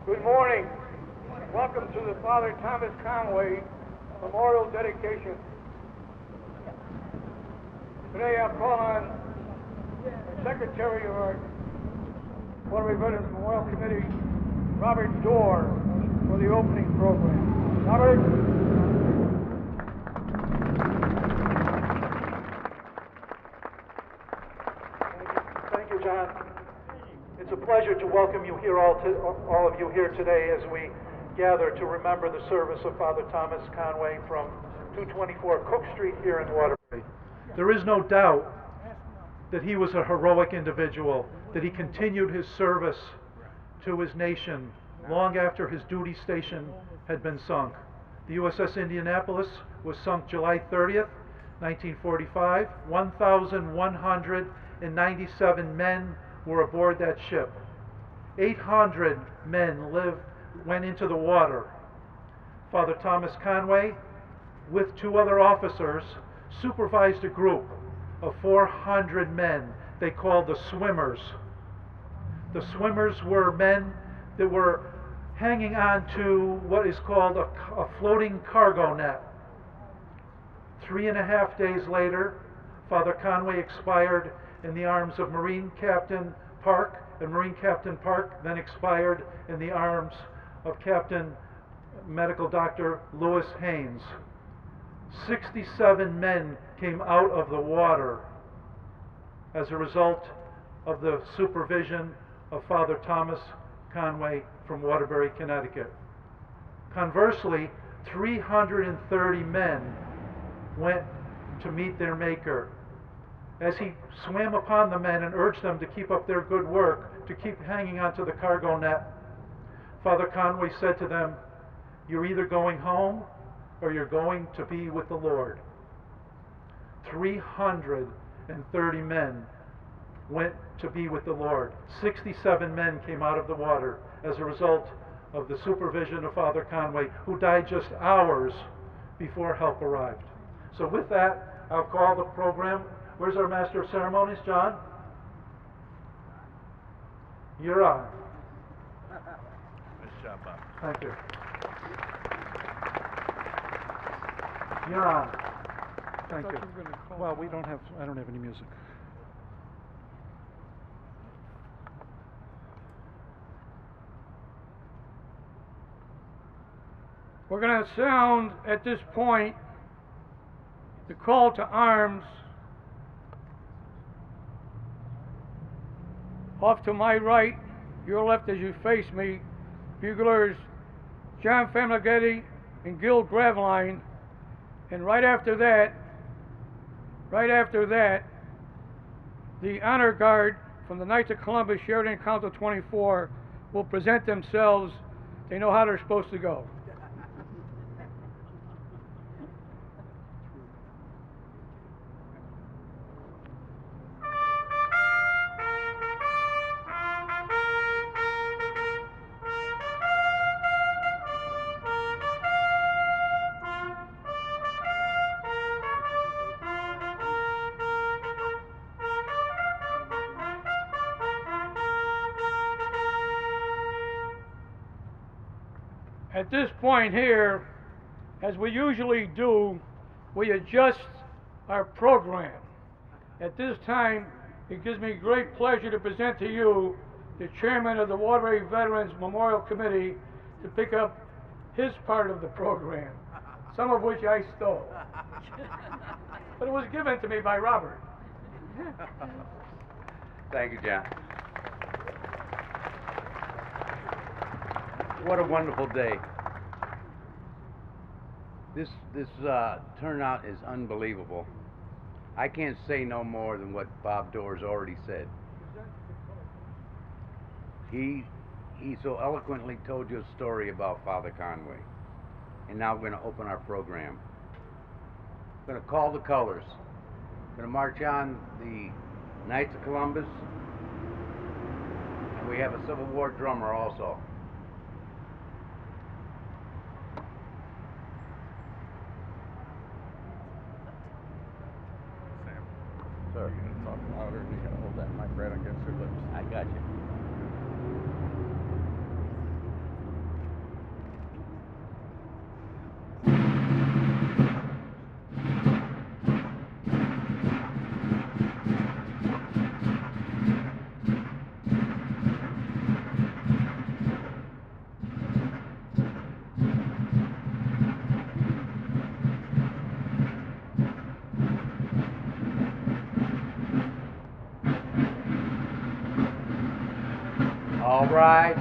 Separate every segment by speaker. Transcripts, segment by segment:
Speaker 1: Good morning. Welcome to the Father Thomas Conway Memorial Dedication. Today I'll call on the Secretary of our Waterbury Veterans Memorial Committee, Robert Dorr, for the opening program. Robert?
Speaker 2: Thank you, John. It's a pleasure to welcome you here, all of you here today as we gather to remember the service of Father Thomas Conway from 224 Cook Street here in Waterbury. There is no doubt that he was a heroic individual, that he continued his service to his nation long after his duty station had been sunk. The USS Indianapolis was sunk July 30th, 1945. 1,197 men were aboard that ship. 800 men went into the water. Father Thomas Conway, with two other officers, supervised a group of 400 men they called the swimmers. The swimmers were men that were hanging on to what is called a floating cargo net. 3.5 days later, Father Conway expired in the arms of Marine Captain Park, and Marine Captain Park then expired in the arms of Captain Medical Doctor Lewis Haynes. 67 men came out of the water as a result of the supervision of Father Thomas Conway from Waterbury, Connecticut. Conversely, 330 men went to meet their Maker. As he swam upon the men and urged them to keep up their good work, to keep hanging onto the cargo net, Father Conway said to them, "You're either going home or you're going to be with the Lord." 330 men went to be with the Lord. 67 men came out of the water as a result of the supervision of Father Conway, who died just hours before help arrived. So with that, I'll call the program. Where's our Master of Ceremonies, John? You're on.
Speaker 3: Nice job, Bob.
Speaker 2: Thank you. You're on. Thank you. Well, I don't have any music.
Speaker 1: We're going to sound at this point the call to arms. Off to my right, your left as you face me, buglers John Famighetti and Gil Graveline. And right after that, the honor guard from the Knights of Columbus, Sheridan Council 24, will present themselves. They know how they're supposed to go. At this point here, as we usually do, we adjust our program. At this time, it gives me great pleasure to present to you the chairman of the Waterbury Veterans Memorial Committee to pick up his part of the program, some of which I stole. But it was given to me by Robert.
Speaker 4: Thank you, John. What a wonderful day. This turnout is unbelievable. I can't say no more than what Bob Dorr's already said. He so eloquently told you a story about Father Conway. And now we're going to open our program. We're going to call the colors. We're going to march on the Knights of Columbus. And we have a Civil War drummer also.
Speaker 3: Sir, you're going to talk louder and you're going to hold that mic right against your lips.
Speaker 4: I got you. All rise.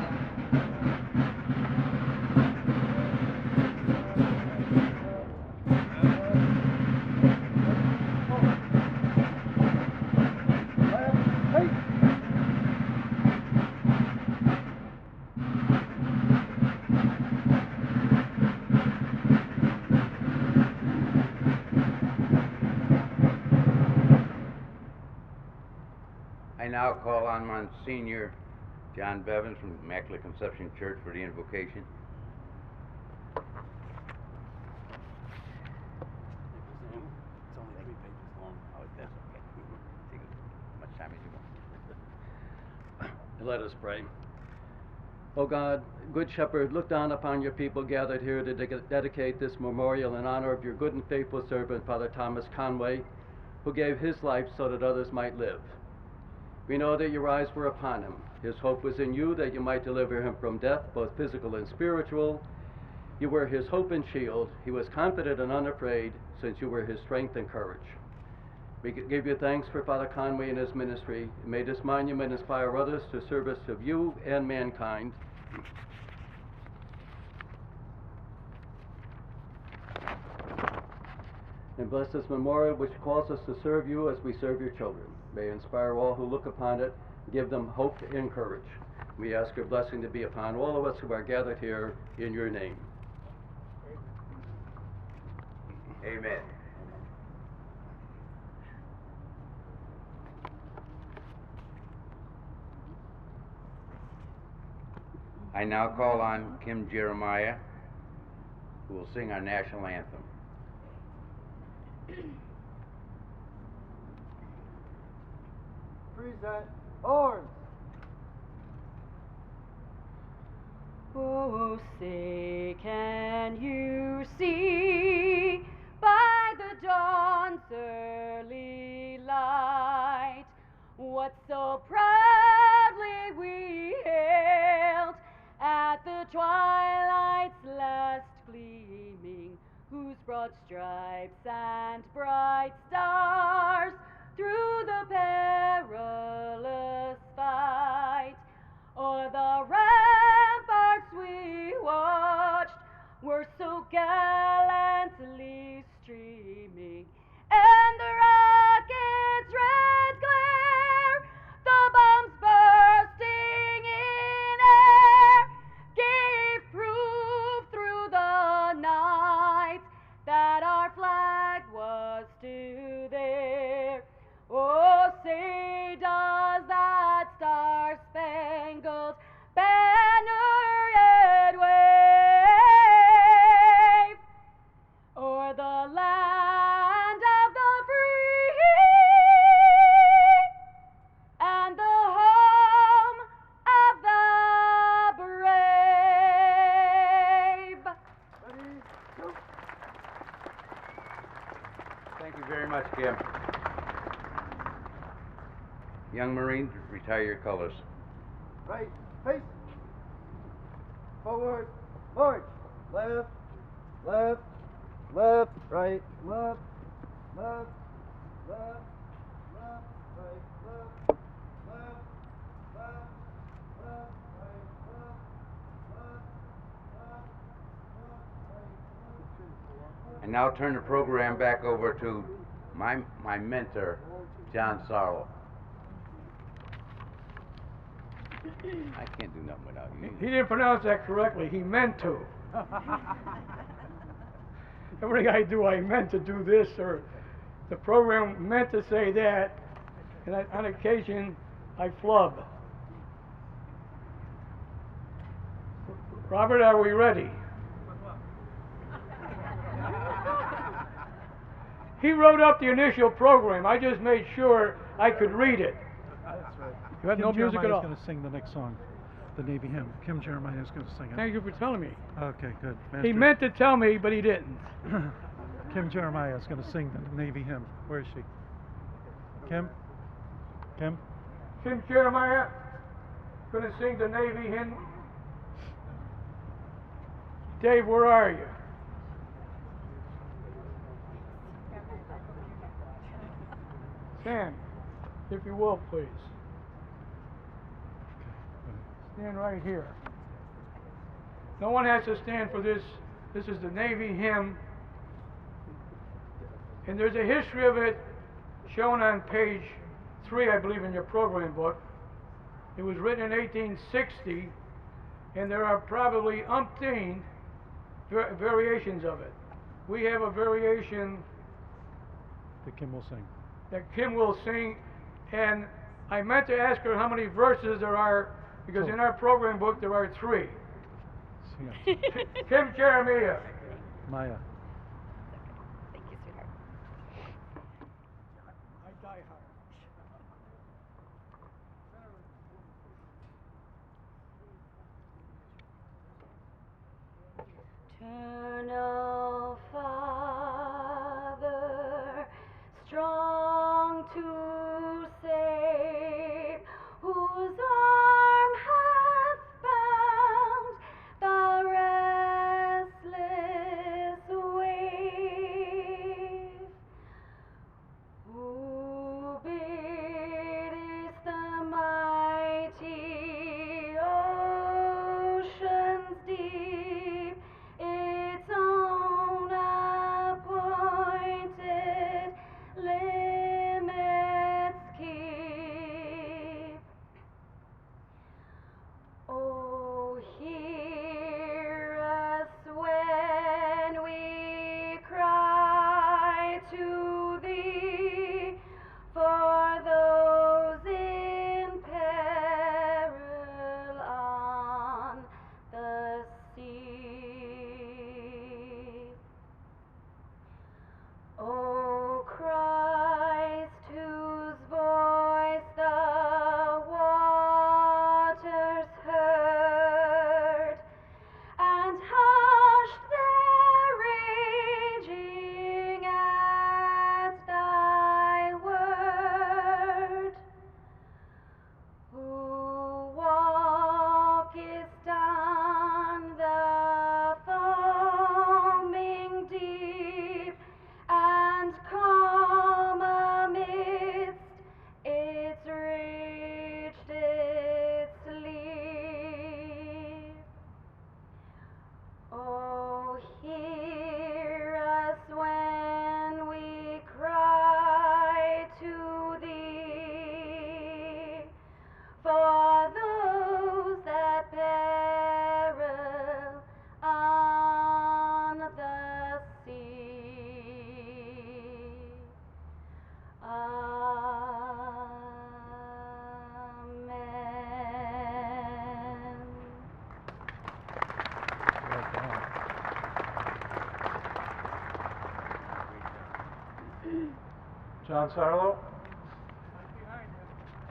Speaker 4: I now call on Monsignor John Bevins from Immaculate Conception Church for the invocation.
Speaker 5: It's only 3 pages long.
Speaker 4: Oh, that's okay. Take as much time as you want.
Speaker 5: Let us pray. O God, Good Shepherd, look down upon your people gathered here to dedicate this memorial in honor of your good and faithful servant, Father Thomas Conway, who gave his life so that others might live. We know that your eyes were upon him. His hope was in you, that you might deliver him from death, both physical and spiritual. You were his hope and shield. He was confident and unafraid, since you were his strength and courage. We give you thanks for Father Conway and his ministry. May this monument inspire others to service of you and mankind. And bless this memorial which calls us to serve you as we serve your children. May it inspire all who look upon it, give them hope and courage. We ask your blessing to be upon all of us who are gathered here in your name.
Speaker 4: Amen. I now call on Kim Jeremiah, who will sing our national anthem.
Speaker 6: Present arms.
Speaker 7: Oh, say, can you see by the dawn's early light what so proudly we hailed at the twilight's last gleaming, whose broad stripes and bright stars through the perilous fight o'er the ramparts we watched were so gallantly streaming, and the rocket's red glare, the bombs bursting in air, gave proof through the night that our flag was still there. Oh, say does that star-spangled banner yet wave o'er the land of the free and the home of the brave?
Speaker 6: Ready, go.
Speaker 4: Thank you very much, Kim. Young Marines, retire your colors.
Speaker 6: Right, face. Forward, march. Left, left, left, right, left, left, left, left, right, left, left, left, left, right, left, left, left, left, right, left.
Speaker 4: I now turn the program back over to my mentor, John Sarlo. I can't do nothing without you.
Speaker 1: He didn't pronounce that correctly. He meant to. Everything I do, I meant to do this, or the program meant to say that, and on occasion, I flub. Robert, are we ready? He wrote up the initial program. I just made sure I could read it.
Speaker 2: That's right.
Speaker 1: You had no music at all.
Speaker 2: Kim Jeremiah is going to sing the next song, the Navy hymn. Kim Jeremiah is going to sing it.
Speaker 1: Thank you for telling me.
Speaker 2: Okay, good.
Speaker 1: He
Speaker 2: Masters.
Speaker 1: meant to tell me, but he didn't.
Speaker 2: Kim Jeremiah is going to sing the Navy hymn. Where is she? Kim? Kim?
Speaker 1: Kim Jeremiah, going to sing the Navy hymn. Dave, where are you? Sam, if you will, please. stand right here. No one has to stand for this. This is the Navy hymn. And there's a history of it shown on page 3, I believe, in your program book. It was written in 1860, and there are probably umpteen variations of it. We have a variation
Speaker 2: that Kim will sing.
Speaker 1: And I meant to ask her how many verses there are, because in our program book there are 3.
Speaker 2: Sing it.
Speaker 1: Kim Jeremiah.
Speaker 2: Maya.
Speaker 7: Thank you, sweetheart.
Speaker 1: I die hard.
Speaker 7: Eternal Father, strong to save, whose arm hath bound the restless wave, who biddest the mighty oceans deep its own appointed limits keep. Oh, hear us when we cry to thee for those in peril on the sea. O Christ, whose voice the waters heard, and hushed their raging at thy word, who walkest on the foaming deep, and calm amidst its rage didst sleep. Oh, hear us when we cry to thee for those that peril on the sea. Amen.
Speaker 2: Well done. John Sarlo.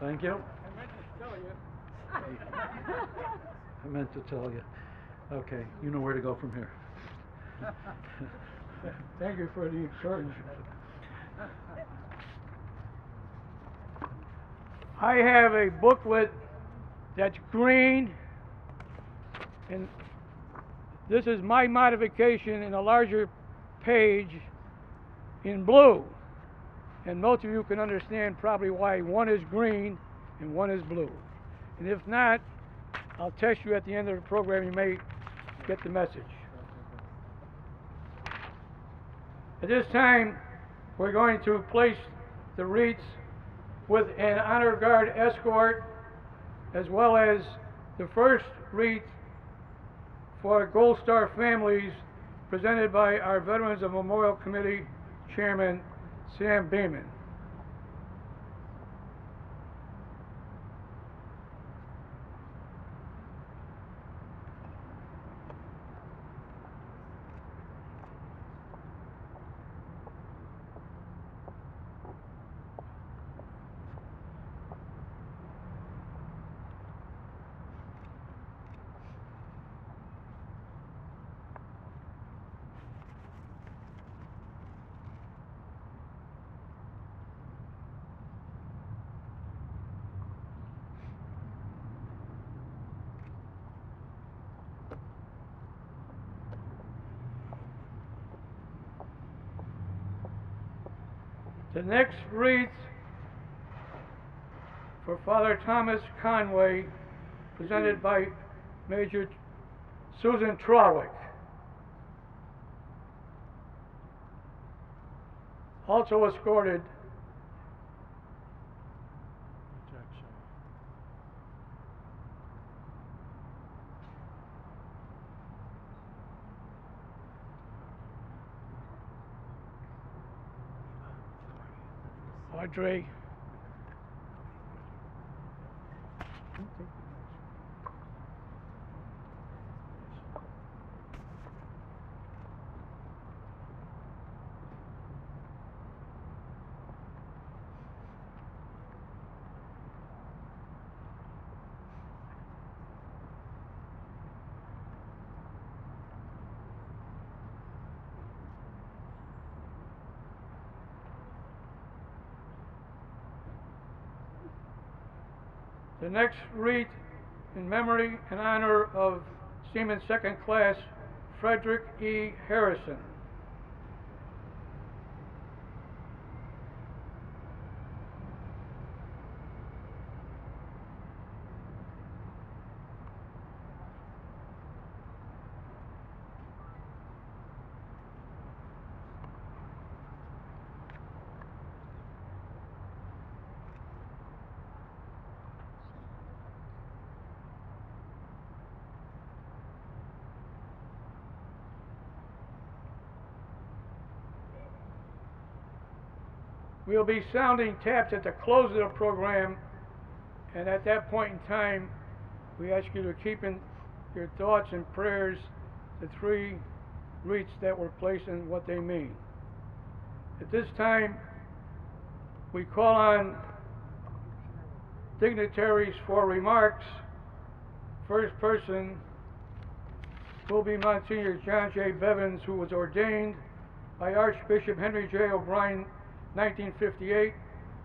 Speaker 2: Thank you. I meant to tell you. Okay, you know where to go from here.
Speaker 1: Thank you for the encouragement. I have a booklet that's green, and this is my modification in a larger page in blue. And most of you can understand probably why one is green and one is blue. And if not, I'll test you at the end of the program. You may get the message. At this time, we're going to place the wreaths with an honor guard escort, as well as the first wreath for Gold Star families, presented by our Veterans of Memorial Committee Chairman Sam Beeman. The next wreath for Father Thomas Conway, presented by Major Susan Trawick. Also escorted Audrey The next wreath in memory and honor of Seaman Second Class Frederick E. Harrison. We'll be sounding taps at the close of the program, and at that point in time, we ask you to keep in your thoughts and prayers the three wreaths that were placed and what they mean. At this time, we call on dignitaries for remarks. First person will be Monsignor John J. Bevins, who was ordained by Archbishop Henry J. O'Brien 1958,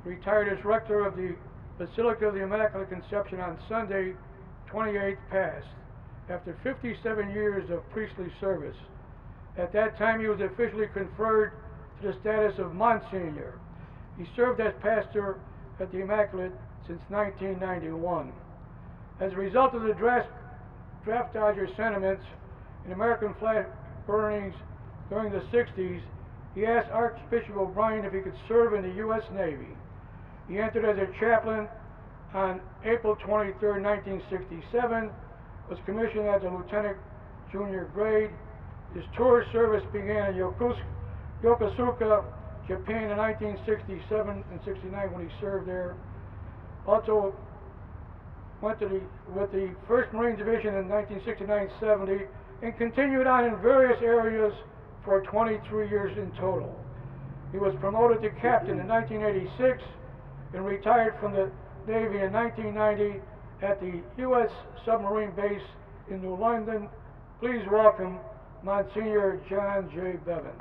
Speaker 1: retired as rector of the Basilica of the Immaculate Conception on Sunday, 28th past, after 57 years of priestly service. At that time, he was officially conferred to the status of Monsignor. He served as pastor at the Immaculate since 1991. As a result of the draft dodger sentiments and American flag burnings during the 60s, he asked Archbishop O'Brien if he could serve in the U.S. Navy. He entered as a chaplain on April 23, 1967, was commissioned as a lieutenant junior grade. His tour service began in Yokosuka, Japan in 1967 and 69 when he served there. Also went to with the 1st Marine Division in 1969-70 and continued on in various areas for 23 years in total. He was promoted to captain in 1986 and retired from the Navy in 1990 at the U.S. submarine base in New London. Please welcome Monsignor John J. Bevins.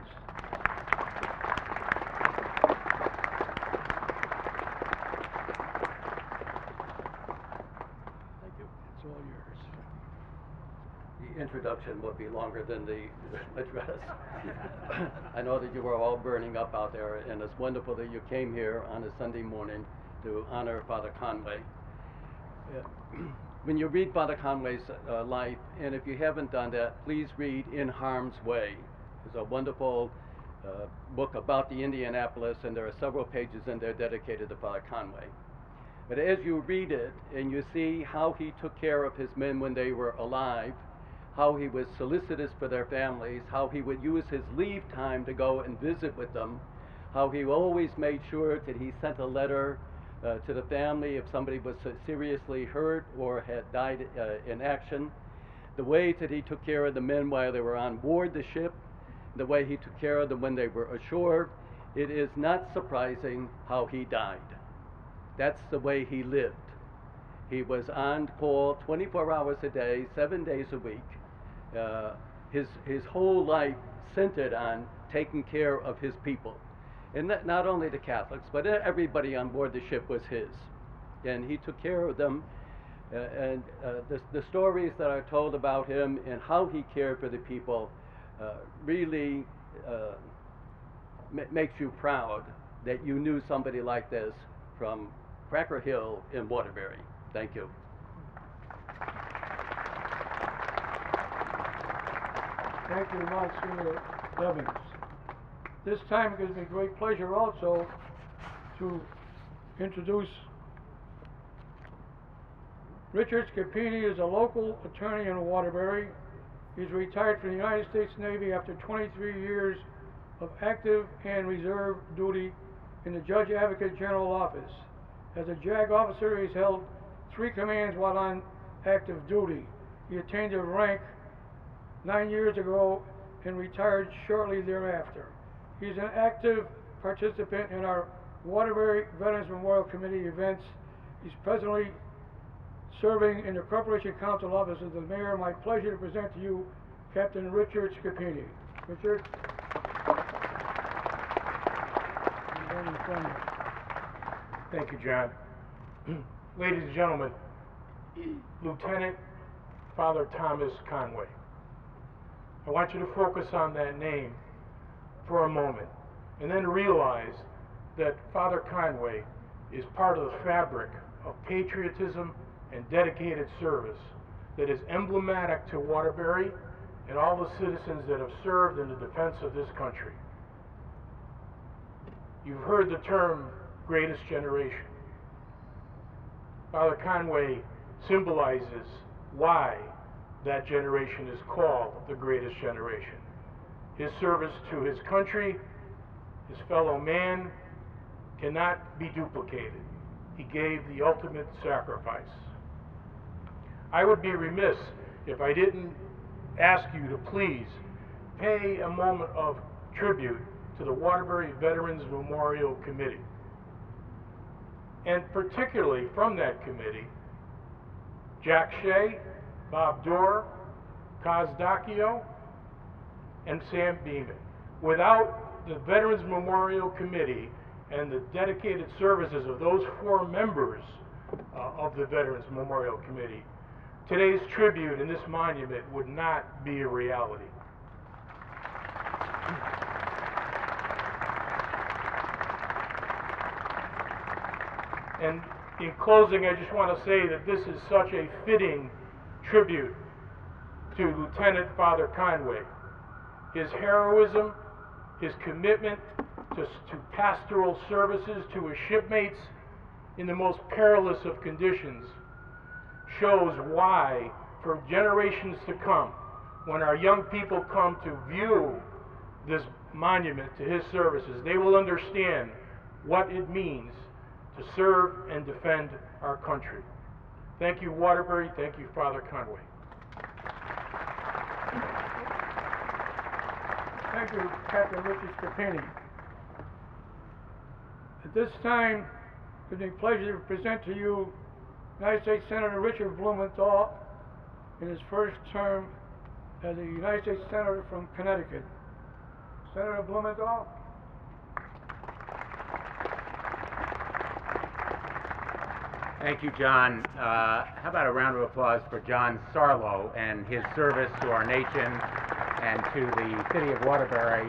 Speaker 5: Thank you. It's all yours. The introduction will be longer than the address. I know that you were all burning up out there, and it's wonderful that you came here on a Sunday morning to honor Father Conway. When you read Father Conway's life, and if you haven't done that, please read In Harm's Way. It's a wonderful book about the Indianapolis, and there are several pages in there dedicated to Father Conway. But as you read it and you see how he took care of his men when they were alive, how he was solicitous for their families, how he would use his leave time to go and visit with them, how he always made sure that he sent a letter to the family if somebody was seriously hurt or had died in action, the way that he took care of the men while they were on board the ship, the way he took care of them when they were ashore, it is not surprising how he died. That's the way he lived. He was on call 24 hours a day, 7 days a week. His whole life centered on taking care of his people. And not only the Catholics, but everybody on board the ship was his. And he took care of them. The stories that are told about him and how he cared for the people really makes you proud that you knew somebody like this from Cracker Hill in Waterbury. Thank you.
Speaker 1: Thank you, Monsignor Evans. This time it gives me great pleasure also to introduce Richard Scapini is a local attorney in Waterbury. He's retired from the United States Navy after 23 years of active and reserve duty in the Judge Advocate General Office. As a JAG officer, he's held 3 commands while on active duty. He attained the rank 9 years ago and retired shortly thereafter. He's an active participant in our Waterbury Veterans Memorial Committee events. He's presently serving in the Corporation Council Office of the Mayor. My pleasure to present to you Captain Richard Scapini. Richard.
Speaker 8: Thank you, John. Ladies and gentlemen, Lieutenant Father Thomas Conway. I want you to focus on that name for a moment and then realize that Father Conway is part of the fabric of patriotism and dedicated service that is emblematic to Waterbury and all the citizens that have served in the defense of this country. You've heard the term greatest generation. Father Conway symbolizes why that generation is called the greatest generation. His service to his country, his fellow man, cannot be duplicated. He gave the ultimate sacrifice. I would be remiss if I didn't ask you to please pay a moment of tribute to the Waterbury Veterans Memorial Committee. And particularly from that committee, Jack Shea, Bob Dorr, Kaz Dacchio, and Sam Beeman. Without the Veterans Memorial Committee and the dedicated services of those 4 members of the Veterans Memorial Committee, today's tribute in this monument would not be a reality. And in closing, I just want to say that this is such a fitting tribute to Lieutenant Father Conway. His heroism, his commitment to pastoral services to his shipmates in the most perilous of conditions shows why, for generations to come, when our young people come to view this monument to his services, they will understand what it means to serve and defend our country. Thank you, Waterbury. Thank you, Father Conway.
Speaker 1: Thank you, Captain Richard Scapini. At this time, it is a pleasure to present to you United States Senator Richard Blumenthal in his first term as a United States Senator from Connecticut. Senator Blumenthal.
Speaker 4: Thank you, John. How about a round of applause for John Sarlo and his service to our nation and to the city of Waterbury.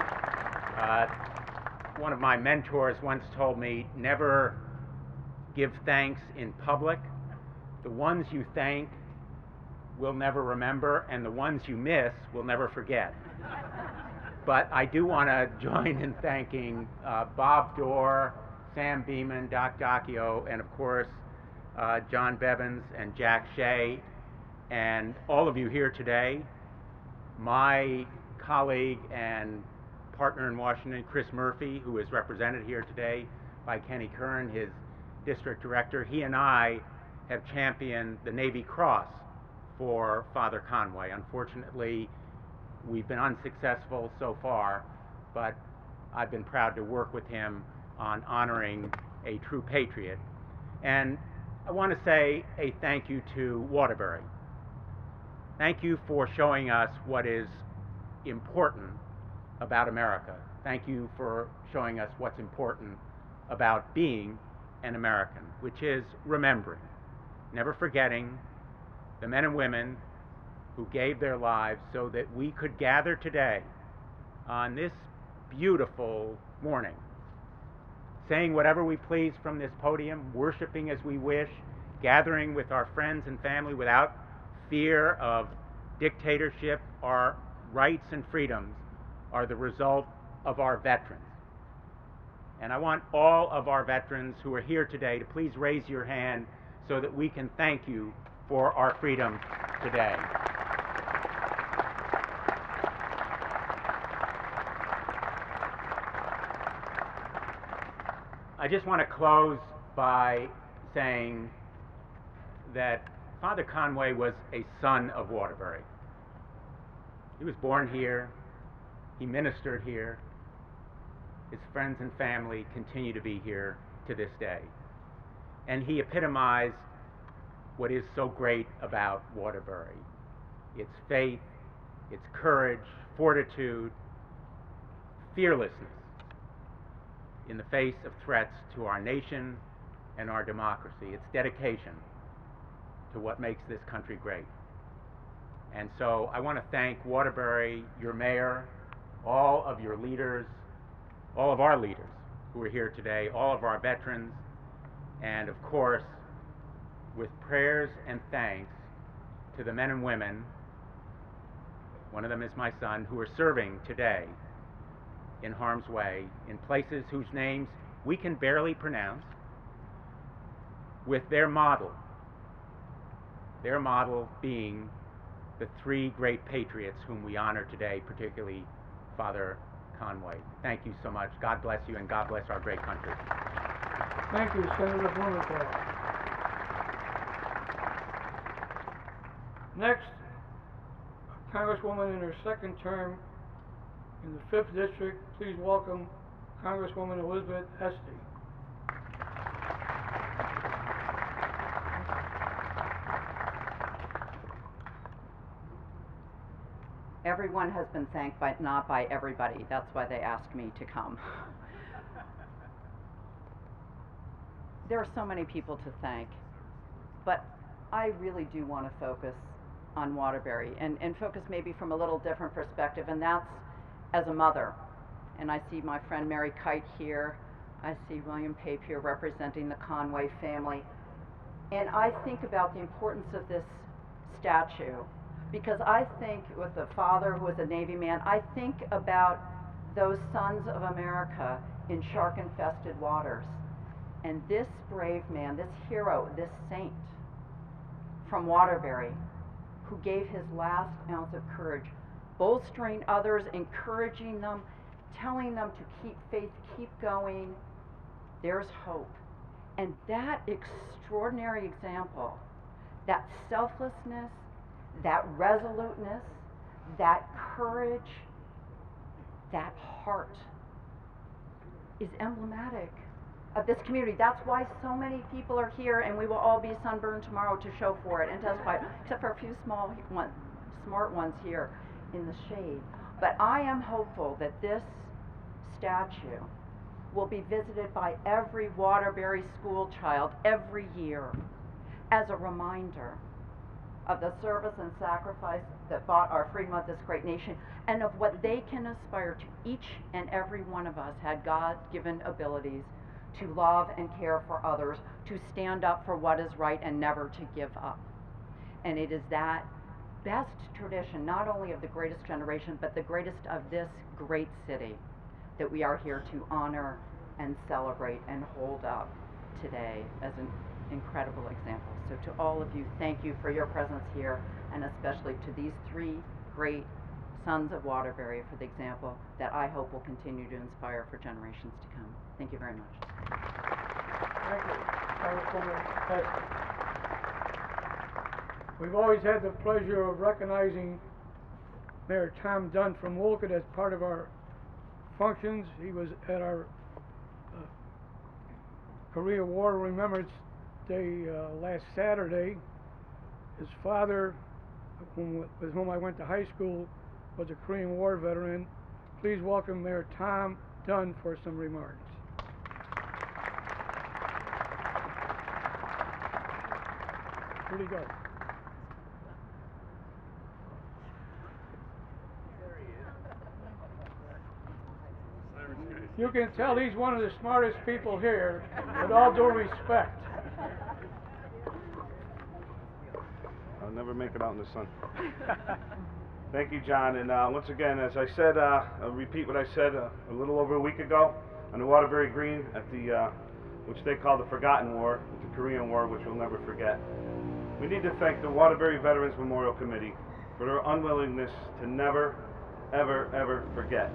Speaker 4: One of my mentors once told me, never give thanks in public. The ones you thank will never remember, and the ones you miss will never forget. But I do want to join in thanking Bob Dorr, Sam Beeman, Doc Dacchio, and of course, John Bevins and Jack Shea, and all of you here today. My colleague and partner in Washington, Chris Murphy, who is represented here today by Kenny Kern, his district director, he and I have championed the Navy Cross for Father Conway. Unfortunately, we've been unsuccessful so far, but I've been proud to work with him on honoring a true patriot. And I want to say a thank you to Waterbury. Thank you for showing us what is important about America. Thank you for showing us what's important about being an American, which is remembering, never forgetting the men and women who gave their lives so that we could gather today on this beautiful morning, saying whatever we please from this podium, worshiping as we wish, gathering with our friends and family without fear of dictatorship or
Speaker 9: rights and freedoms are the result of our veterans. And I want all of our veterans who are here today to please raise your hand so that we can thank you for our freedom today. I just want to close by saying that Father Conway was a son of Waterbury. He was born here, he ministered here, his friends and family continue to be here to this day. And he epitomized what is so great about Waterbury: its faith, its courage, fortitude, fearlessness in the face of threats to our nation and our democracy, its dedication to what makes this country great. And so I want to thank Waterbury, your mayor, all of your leaders, all of our leaders who are here today, all of our veterans, and of course, with prayers and thanks to the men and women, one of them is my son, who are serving today in harm's way in places whose names we can barely pronounce, with their model being the three great patriots whom we honor today, particularly Father Conway. Thank you so much. God bless you, and God bless our great country.
Speaker 1: Thank you, Senator Blumenthal. Next, a Congresswoman in her second term in the 5th District. Please welcome Congresswoman Elizabeth Esty.
Speaker 10: Everyone has been thanked, but not by everybody. That's why they asked me to come. There are so many people to thank, but I really do want to focus on Waterbury and focus maybe from a little different perspective, and that's as a mother. And I see my friend Mary Kite here. I see William Pape here representing the Conway family. And I think about the importance of this statue, because I think with a father who was a Navy man, I think about those sons of America in shark-infested waters. And this brave man, this hero, this saint from Waterbury, who gave his last ounce of courage, bolstering others, encouraging them, telling them to keep faith, keep going, there's hope. And that extraordinary example, that selflessness, that resoluteness, that courage, that heart is emblematic of this community. That's why so many people are here, and we will all be sunburned tomorrow to show for it and testify, except for a few smart ones here in the shade. But I am hopeful that this statue will be visited by every Waterbury school child every year as a reminder of the service and sacrifice that bought our freedom of this great nation, and of what they can aspire to. Each and every one of us had God-given abilities to love and care for others, to stand up for what is right and never to give up. And it is that best tradition, not only of the greatest generation, but the greatest of this great city, that we are here to honor and celebrate and hold up today as an incredible example. So to all of you, thank you for your presence here, and especially to these three great sons of Waterbury for the example that I hope will continue to inspire for generations to come. Thank you very much.
Speaker 1: Thank you, Congresswoman Esty. We've always had the pleasure of recognizing Mayor Tom Dunn from Wolcott as part of our functions. He was at our Korea War Remembrance Day last Saturday. His father, with whom I went to high school, was a Korean War veteran. Please welcome Mayor Tom Dunn for some remarks. Where'd he go? You can tell he's one of the smartest people here, with all due respect.
Speaker 3: I'll never make it out in the sun.
Speaker 11: Thank you, John. And once again, as I said, I'll repeat what I said a little over a week ago on the Waterbury Green at the, which they call the Forgotten War, the Korean War, which we'll never forget. We need to thank the Waterbury Veterans Memorial Committee for their unwillingness to never, ever, ever forget.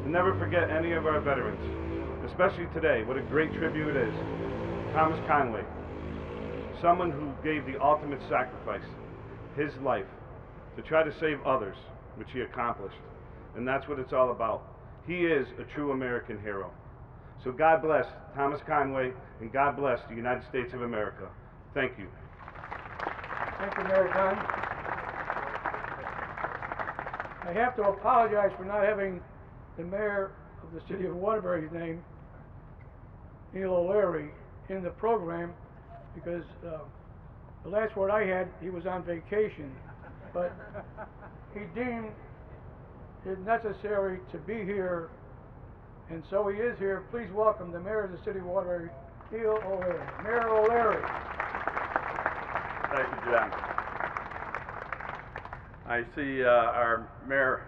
Speaker 11: To never forget any of our veterans, especially today. What a great tribute it is. Thomas Conway, someone who gave the ultimate sacrifice, his life, to try to save others, which he accomplished. And that's what it's all about. He is a true American hero. So God bless Thomas Conway, and God bless the United States of America. Thank you.
Speaker 1: Thank you, Mayor Dunn. I have to apologize for not having the mayor of the city of Waterbury's name, Neil O'Leary, in the program, because the last word I had, he was on vacation, but he deemed it necessary to be here, and so he is here. Please welcome the mayor of the city of Waterbury, Neil O'Leary. Mayor O'Leary.
Speaker 12: Thank you, John. I see our mayor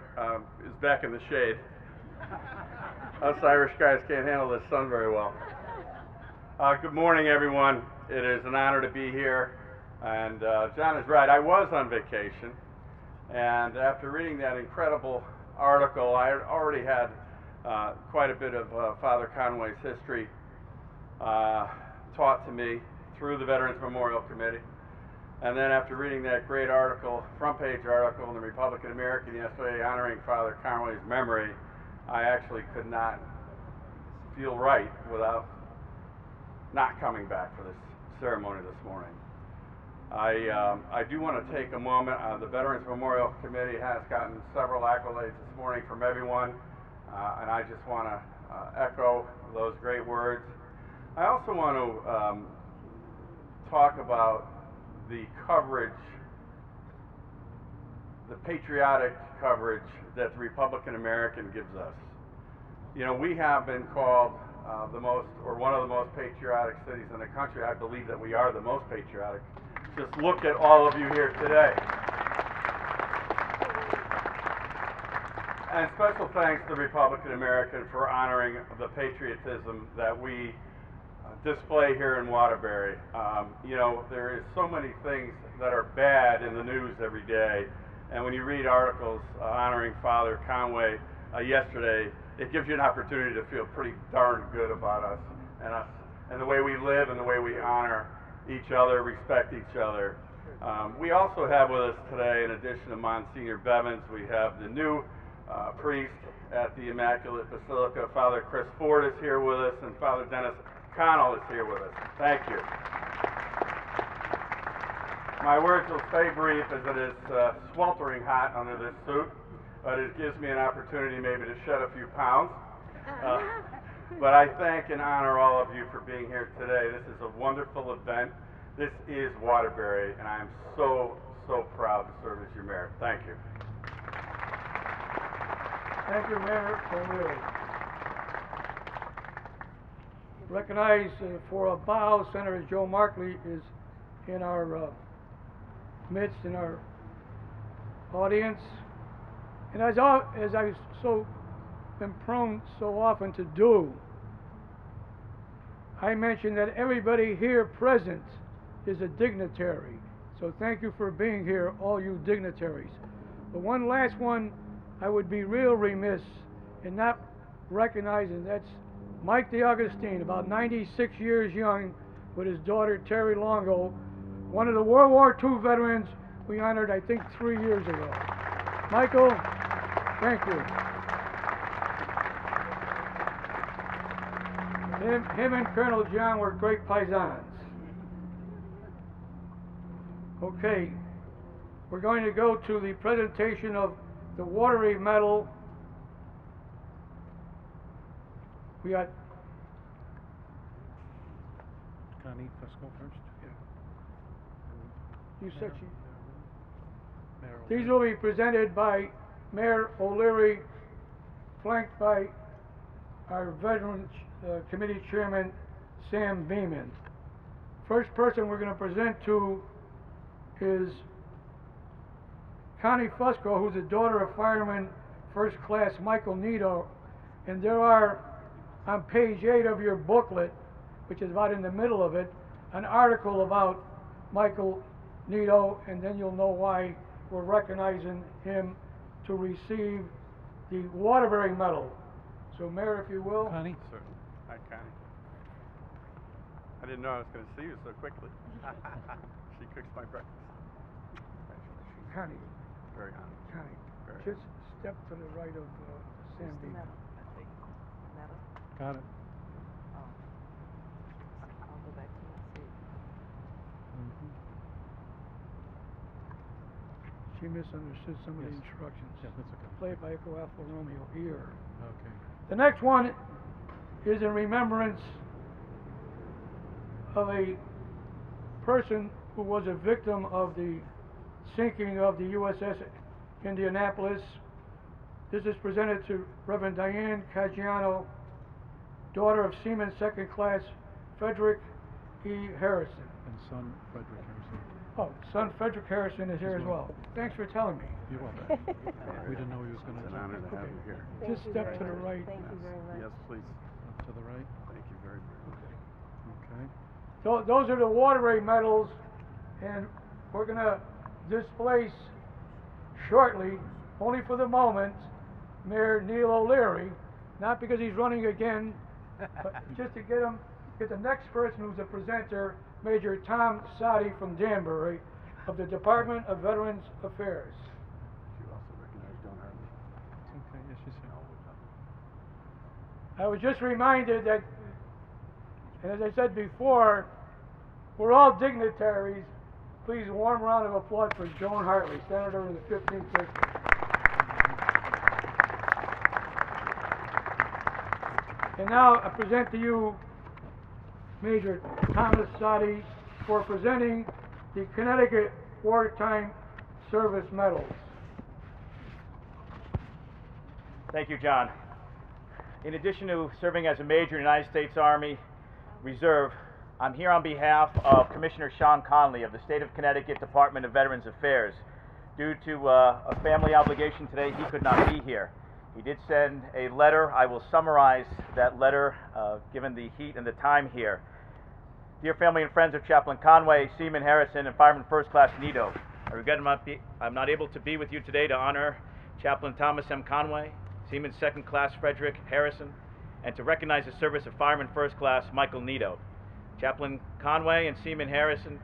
Speaker 12: is back in the shade. Us Irish guys can't handle this sun very well. Good morning, everyone. It is an honor to be here. And John is right, I was on vacation. And after reading that incredible article, I already had quite a bit of Father Conway's history taught to me through the Veterans Memorial Committee. And then after reading that great article, front page article in the Republican American yesterday honoring Father Conway's memory, I actually could not feel right without not coming back for this ceremony this morning. I do want to take a moment. The Veterans Memorial Committee has gotten several accolades this morning from everyone, and I just want to echo those great words. I also want to talk about the coverage, the patriotic coverage that the Republican American gives us. You know, we have been called the most, or one of the most patriotic cities in the country. I believe that we are the most patriotic. Just look at all of you here today. And special thanks to the Republican American for honoring the patriotism that we display here in Waterbury. You know, there is so many things that are bad in the news every day, and when you read articles honoring Father Conway yesterday, it gives you an opportunity to feel pretty darn good about us and the way we live and the way we honor each other, respect each other. We also have with us today, in addition to Monsignor Bevins, we have the new priest at the Immaculate Basilica. Father Chris Ford is here with us, and Father Dennis Connell is here with us. Thank you. My words will stay brief as it is sweltering hot under this suit, but it gives me an opportunity maybe to shed a few pounds. But I thank and honor all of you for being here today. This is a wonderful event. This is Waterbury, and I'm so, so proud to serve as your mayor. Thank you.
Speaker 1: Thank you, Mayor O'Leary. Recognize for a bow, Senator Joe Markley is in our midst, in our audience. And as I've so been prone so often to do, I mentioned that everybody here present is a dignitary. So thank you for being here, all you dignitaries. But one last one, I would be real remiss in not recognizing. That's Mike DeAugustine, about 96 years young, with his daughter Terry Longo, one of the World War II veterans we honored, I think, 3 years ago. Michael, thank you. Him and Colonel John were great paisans. Okay, we're going to go to the presentation of the Waterbury Medal. We got...
Speaker 2: Connie, let's go first.
Speaker 1: You said these will be presented by Mayor O'Leary, flanked by our Veterans Committee Chairman, Sam Beeman. First person we're going to present to is Connie Fusco, who's the daughter of Fireman First Class Michael Nito, and there are, on page 8 of your booklet, which is about in the middle of it, an article about Michael Nito, and then you'll know why we're recognizing him to receive the Waterbury Medal. So, Mayor, if you will.
Speaker 2: Connie?
Speaker 12: Certainly. Hi, Connie. I didn't know I was going to see you so quickly. She cooks my breakfast.
Speaker 1: Connie,
Speaker 12: Very honored.
Speaker 1: Connie,
Speaker 12: Very
Speaker 1: just step to the right of Sandy.
Speaker 2: Got it.
Speaker 13: I'll go back to my seat.
Speaker 1: She misunderstood some of the instructions.
Speaker 2: Yeah, that's okay.
Speaker 1: Play it by Echo Alpha Romeo, ear.
Speaker 2: Okay.
Speaker 1: The next one is in remembrance of a person who was a victim of the sinking of the USS Indianapolis. This is presented to Reverend Diane Caggiano, daughter of Seaman Second Class Frederick E. Harrison.
Speaker 2: And son Frederick Harrison.
Speaker 1: Oh, son Frederick Harrison is here as well. Thanks for telling me.
Speaker 2: You're welcome. We didn't know he was going to
Speaker 12: It's an honor to have you here.
Speaker 1: Just step to the right.
Speaker 13: Thank you very much.
Speaker 12: Yes, please.
Speaker 2: Up to the right.
Speaker 12: Thank you very much.
Speaker 2: Okay.
Speaker 1: Those are the Waterbury medals, and we're going to displace shortly, only for the moment, Mayor Neil O'Leary, not because he's running again, but just to get the next person who's a presenter, Major Tom Sadi from Danbury of the Department of Veterans Affairs.
Speaker 12: You also recognize Joan Hartley.
Speaker 2: It's okay. Yes, she's here.
Speaker 1: I was just reminded that, and as I said before, we're all dignitaries. Please, a warm round of applause for Joan Hartley, Senator in the 15th District. And now I present to you Major Thomas Sadi for presenting the Connecticut Wartime Service Medals.
Speaker 14: Thank you, John. In addition to serving as a major in the United States Army Reserve, I'm here on behalf of Commissioner Sean Conley of the State of Connecticut Department of Veterans Affairs. Due to a family obligation today, he could not be here. He did send a letter. I will summarize that letter given the heat and the time here. Dear family and friends of Chaplain Conway, Seaman Harrison, and Fireman First Class Nito, I regret I'm not able to be with you today to honor Chaplain Thomas M. Conway, Seaman Second Class Frederick Harrison, and to recognize the service of Fireman First Class Michael Nito. Chaplain Conway and Seaman Harrison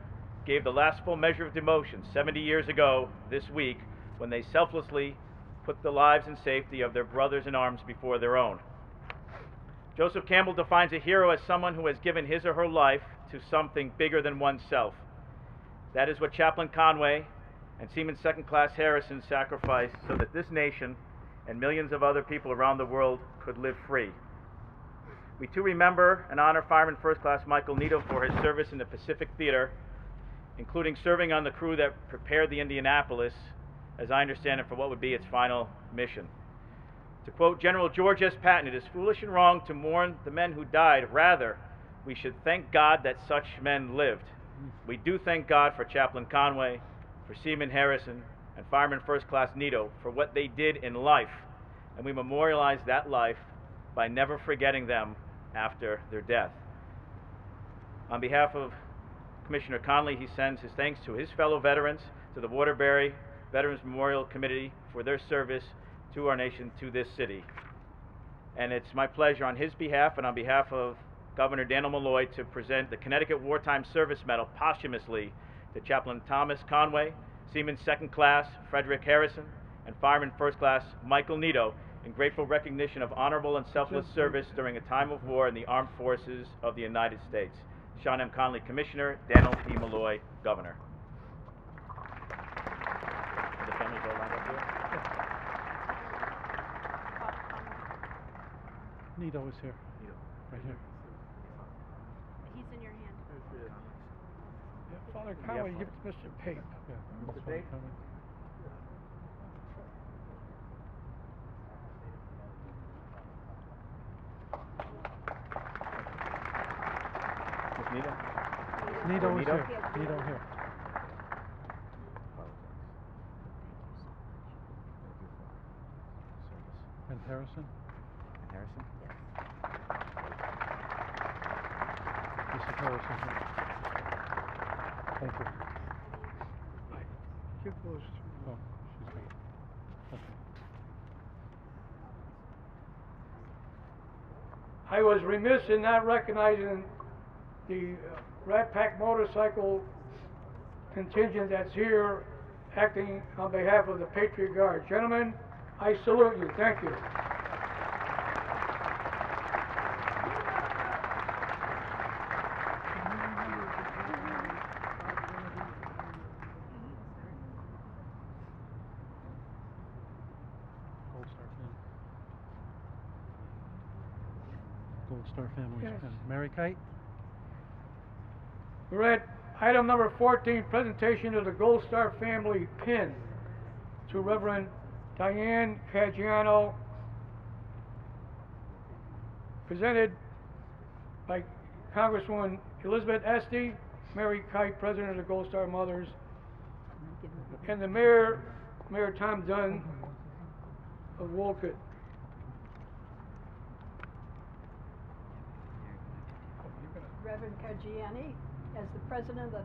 Speaker 14: gave the last full measure of demotion 70 years ago this week when they selflessly put the lives and safety of their brothers in arms before their own. Joseph Campbell defines a hero as someone who has given his or her life to something bigger than oneself. That is what Chaplain Conway and Seaman Second Class Harrison sacrificed so that this nation and millions of other people around the world could live free. We too remember and honor Fireman First Class Michael Nito for his service in the Pacific Theater, including serving on the crew that prepared the Indianapolis, as I understand it, for what would be its final mission. To quote General George S. Patton, it is foolish and wrong to mourn the men who died. Rather, we should thank God that such men lived. We do thank God for Chaplain Conway, for Seaman Harrison, and Fireman First Class Nito for what they did in life, and we memorialize that life by never forgetting them after their death. On behalf of Commissioner Conley, he sends his thanks to his fellow veterans, to the Waterbury Veterans Memorial Committee for their service to our nation, to this city. And it's my pleasure on his behalf and on behalf of Governor Daniel Malloy to present the Connecticut Wartime Service Medal posthumously to Chaplain Thomas Conway, Seaman Second Class Frederick Harrison, and Fireman First Class Michael Nito in grateful recognition of honorable and selfless service during a time of war in the armed forces of the United States. Sean M. Conley, Commissioner, Daniel P. Malloy, Governor. Are the families all lined up here?
Speaker 2: Nito is here.
Speaker 14: Nito.
Speaker 2: Right here.
Speaker 13: He's in your hand.
Speaker 1: Yeah, Father Conway, give it to Mr. Pape.
Speaker 2: Yeah.
Speaker 14: Mr. Pape? Miss Nito?
Speaker 2: Nito is
Speaker 14: Nito?
Speaker 2: here. Nito here. Harrison?
Speaker 14: Harrison?
Speaker 2: Mrs. Harrison. Thank you.
Speaker 1: Too close.
Speaker 2: Oh, she's got it. Okay.
Speaker 1: I was remiss in not recognizing the Rat Pack motorcycle contingent that's here acting on behalf of the Patriot Guard. Gentlemen, I salute you. Thank you.
Speaker 2: Gold Star Family's
Speaker 1: Yes.
Speaker 2: pen. Mary Kite?
Speaker 1: We're at item number 14, presentation of the Gold Star Family pin to Reverend Diane Caggiano, presented by Congresswoman Elizabeth Esty, Mary Kite, President of the Gold Star Mothers, and the Mayor Tom Dunn of Wolcott.
Speaker 15: Reverend Caggiani, as the president of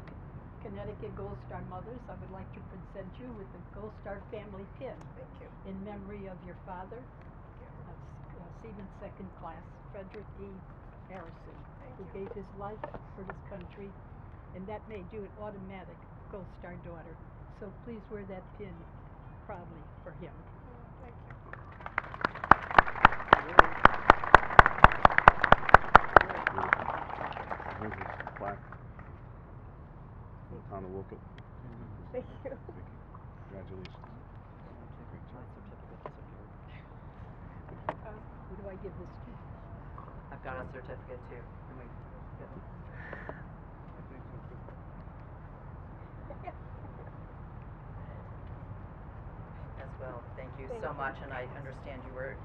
Speaker 15: Connecticut Gold Star Mothers, I would like to present you with the Gold Star Family Pin. Thank you. In memory of your father, Seaman Second Class Frederick E. Harrison, who gave his life for his country, and that made you an automatic Gold Star daughter. So please wear that pin proudly for him. Thank you.
Speaker 11: Here's his plaque from the town of Wolcott.
Speaker 13: Thank you.
Speaker 11: Congratulations.
Speaker 15: Who do I give this to?
Speaker 10: I've got a certificate too. Can we get them? As well. Thank you so much. And I understand you were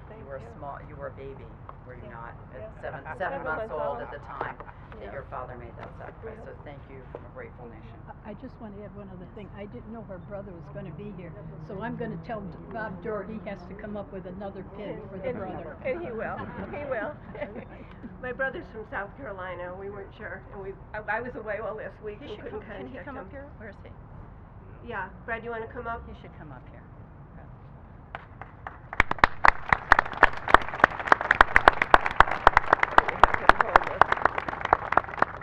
Speaker 10: small. You were a baby, were you not? At seven months old at the time that your father made that sacrifice. So thank you from a grateful nation.
Speaker 15: I just want to add one other thing. I didn't know her brother was going to be here, so I'm going to tell Bob Doherty he has to come up with another pin for the brother.
Speaker 13: And he will. He will. My brother's from South Carolina. We weren't sure, and I was away all last week and couldn't contact him.
Speaker 10: Can he come up here? Where is he?
Speaker 13: Yeah, Brad, you want to come up?
Speaker 10: He should come up here.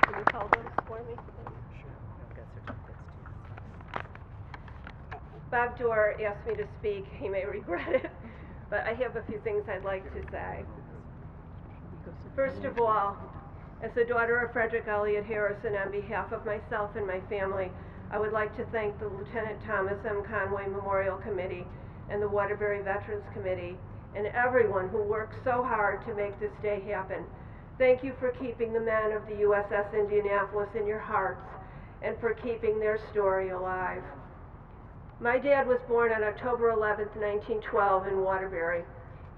Speaker 13: Can you hold this for me? Bob Dorr asked me to speak. He may regret it, but I have a few things I'd like to say. First of all, as the daughter of Frederick Elliott Harrison, on behalf of myself and my family, I would like to thank the Lieutenant Thomas M. Conway Memorial Committee and the Waterbury Veterans Committee and everyone who worked so hard to make this day happen. Thank you for keeping the men of the USS Indianapolis in your hearts and for keeping their story alive. My dad was born on October 11, 1912 in Waterbury.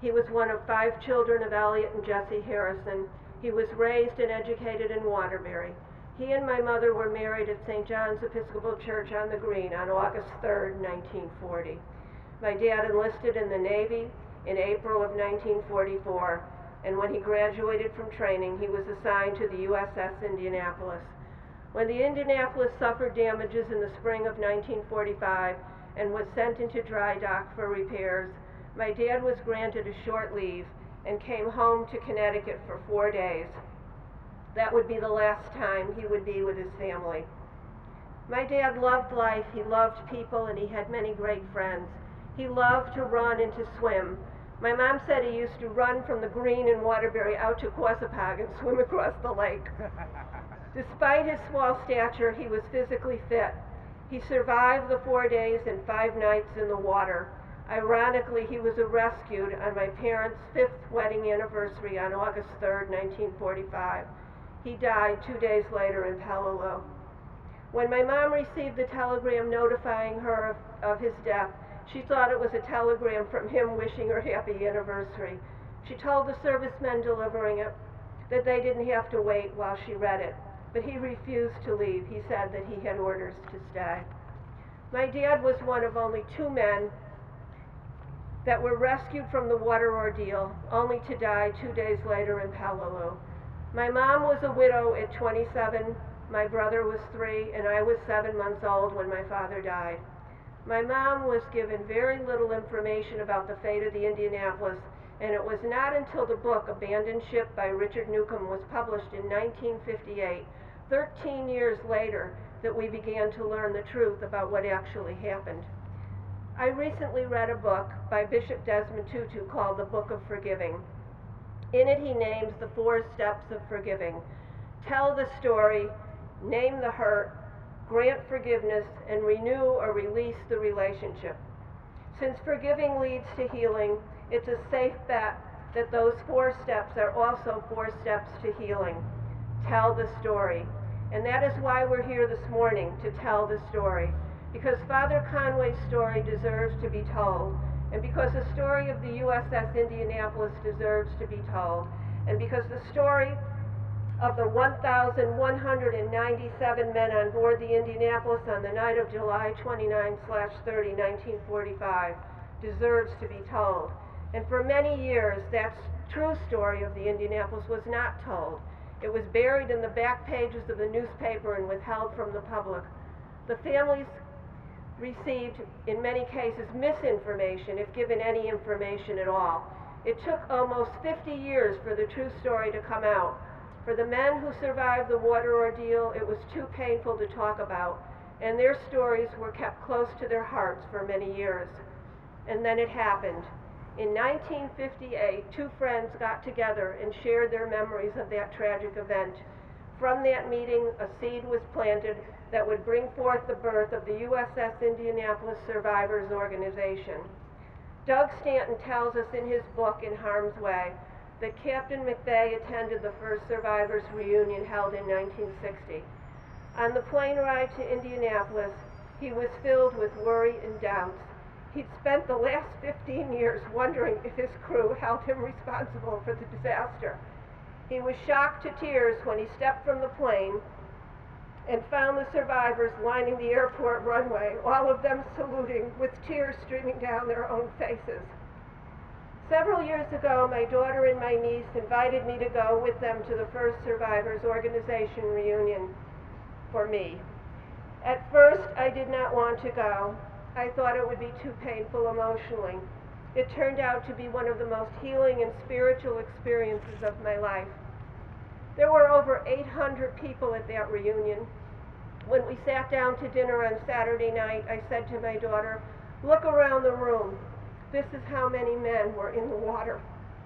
Speaker 13: He was one of 5 children of Elliott and Jessie Harrison. He was raised and educated in Waterbury. He and my mother were married at St. John's Episcopal Church on the Green on August 3, 1940. My dad enlisted in the Navy in April of 1944, and when he graduated from training, he was assigned to the USS Indianapolis. When the Indianapolis suffered damages in the spring of 1945 and was sent into dry dock for repairs, my dad was granted a short leave and came home to Connecticut for 4 days. That would be the last time he would be with his family. My dad loved life, he loved people, and he had many great friends. He loved to run and to swim. My mom said he used to run from the Green in Waterbury out to Quassapag and swim across the lake. Despite his small stature, he was physically fit. He survived the 4 days and 5 nights in the water. Ironically, he was rescued on my parents' 5th wedding anniversary on August 3, 1945. He died 2 days later in Peleliu. When my mom received the telegram notifying her of his death, she thought it was a telegram from him wishing her happy anniversary. She told the servicemen delivering it that they didn't have to wait while she read it, but he refused to leave. He said that he had orders to stay. My dad was one of only 2 men that were rescued from the water ordeal, only to die 2 days later in Peleliu. My mom was a widow at 27, my brother was 3, and I was 7 months old when my father died. My mom was given very little information about the fate of the Indianapolis, and it was not until the book Abandoned Ship by Richard Newcomb was published in 1958, 13 years later, that we began to learn the truth about what actually happened. I recently read a book by Bishop Desmond Tutu called The Book of Forgiving. In it he names the 4 steps of forgiving. Tell the story, name the hurt, grant forgiveness, and renew or release the relationship. Since forgiving leads to healing, it's a safe bet that those 4 steps are also 4 steps to healing. Tell the story. And that is why we're here this morning, to tell the story. Because Father Conway's story deserves to be told, and because the story of the USS Indianapolis deserves to be told, and because the story of the 1,197 men on board the Indianapolis on the night of July 29/30, 1945 deserves to be told. And for many years, that true story of the Indianapolis was not told. It was buried in the back pages of the newspaper and withheld from the public. The families received, in many cases, misinformation, if given any information at all. It took almost 50 years for the true story to come out. For the men who survived the water ordeal, it was too painful to talk about, and their stories were kept close to their hearts for many years. And then it happened. In 1958, 2 friends got together and shared their memories of that tragic event. From that meeting, a seed was planted that would bring forth the birth of the USS Indianapolis Survivors Organization. Doug Stanton tells us in his book, In Harm's Way, that Captain McVeigh attended the first survivors reunion held in 1960. On the plane ride to Indianapolis, he was filled with worry and doubts. He'd spent the last 15 years wondering if his crew held him responsible for the disaster. He was shocked to tears when he stepped from the plane and found the survivors lining the airport runway, all of them saluting with tears streaming down their own faces. Several years ago, my daughter and my niece invited me to go with them to the first Survivors Organization reunion for me. At first, I did not want to go. I thought it would be too painful emotionally. It turned out to be one of the most healing and spiritual experiences of my life. There were over 800 people at that reunion. When we sat down to dinner on Saturday night, I said to my daughter, "Look around the room. This is how many men were in the water.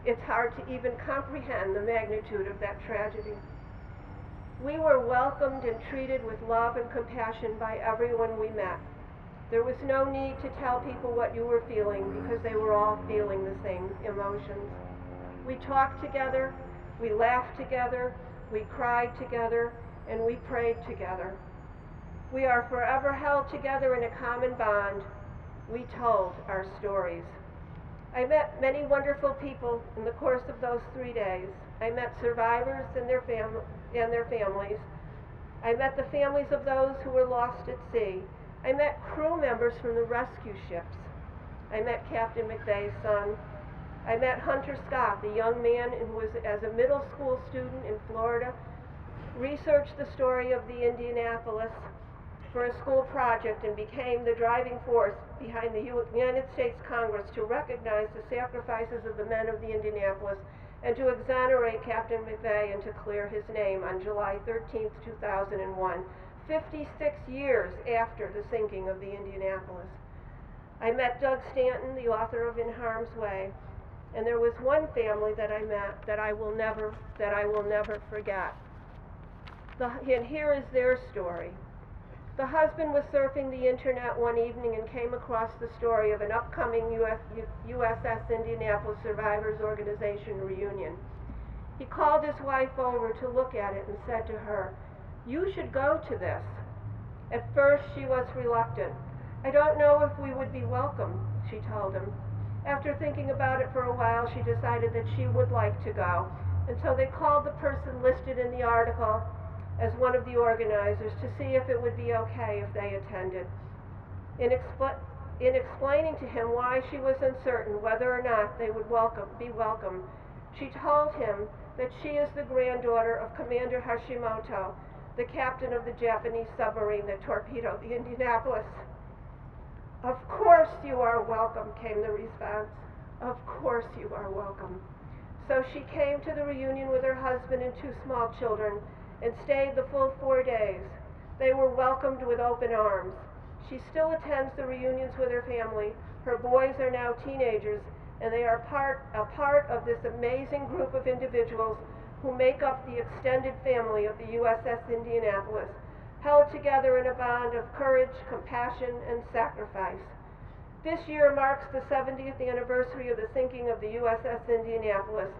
Speaker 13: It's hard to even comprehend the magnitude of that tragedy." We were welcomed and treated with love and compassion by everyone we met. There was no need to tell people what you were feeling because they were all feeling the same emotions. We talked together, we laughed together, we cried together, and we prayed together. We are forever held together in a common bond. We told our stories. I met many wonderful people in the course of those 3 days. I met survivors and their families. I met the families of those who were lost at sea. I met crew members from the rescue ships. I met Captain McVeigh's son. I met Hunter Scott, the young man who was, as a middle school student in Florida, researched the story of the Indianapolis for a school project and became the driving force behind the United States Congress to recognize the sacrifices of the men of the Indianapolis and to exonerate Captain McVeigh and to clear his name on July 13, 2001, 56 years after the sinking of the Indianapolis. I met Doug Stanton, the author of In Harm's Way, and there was one family that I met that I will never forget. And here is their story. The husband was surfing the internet one evening and came across the story of an upcoming USS Indianapolis Survivors Organization reunion. He called his wife over to look at it and said to her, "You should go to this." At first she was reluctant. "I don't know if we would be welcome," she told him. After thinking about it for a while, she decided that she would like to go, and so they called the person listed in the article as one of the organizers to see if it would be okay if they attended. In In explaining to him why she was uncertain whether or not they would be welcome, she told him that she is the granddaughter of Commander Hashimoto, the captain of the Japanese submarine that torpedoed the Indianapolis. "Of course you are welcome," came the response. "Of course you are welcome." So she came to the reunion with her husband and 2 small children and stayed the full 4 days. They were welcomed with open arms. She still attends the reunions with her family. Her boys are now teenagers, and they are a part of this amazing group of individuals who make up the extended family of the USS Indianapolis, held together in a bond of courage, compassion, and sacrifice. This year marks the 70th anniversary of the sinking of the USS Indianapolis,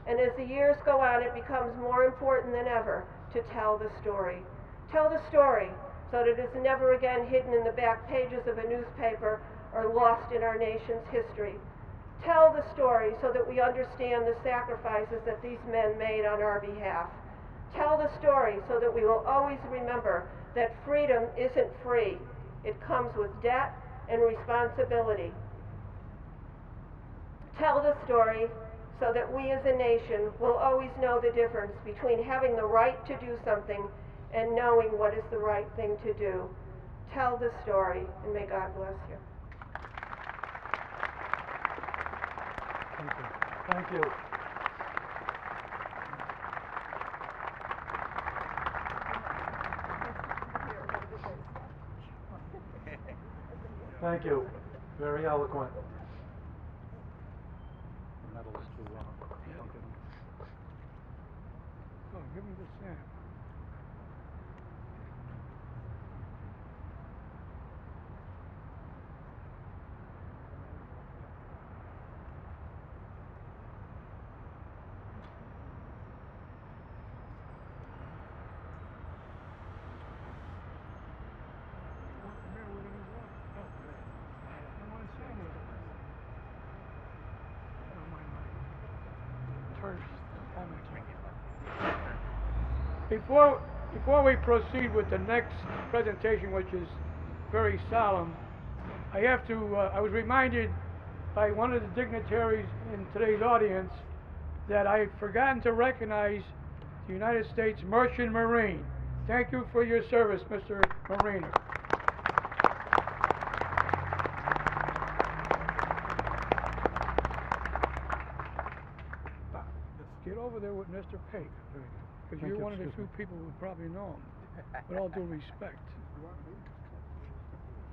Speaker 13: and as the years go on, it becomes more important than ever to tell the story. Tell the story so that it is never again hidden in the back pages of a newspaper or lost in our nation's history. Tell the story so that we understand the sacrifices that these men made on our behalf. Tell the story so that we will always remember that freedom isn't free. It comes with debt and responsibility. Tell the story so that we as a nation will always know the difference between having the right to do something and knowing what is the right thing to do. Tell the story, and may God bless you.
Speaker 2: Thank you. Thank you. Very eloquent.
Speaker 1: Oh, give me the sand. Before we proceed with the next presentation, which is very solemn, I was reminded by one of the dignitaries in today's audience that I had forgotten to recognize the United States Merchant Marine. Thank you for your service, Mr. Mariner. Get over there with Mr. Pate, because you're one of the few people who probably know him, with all due respect.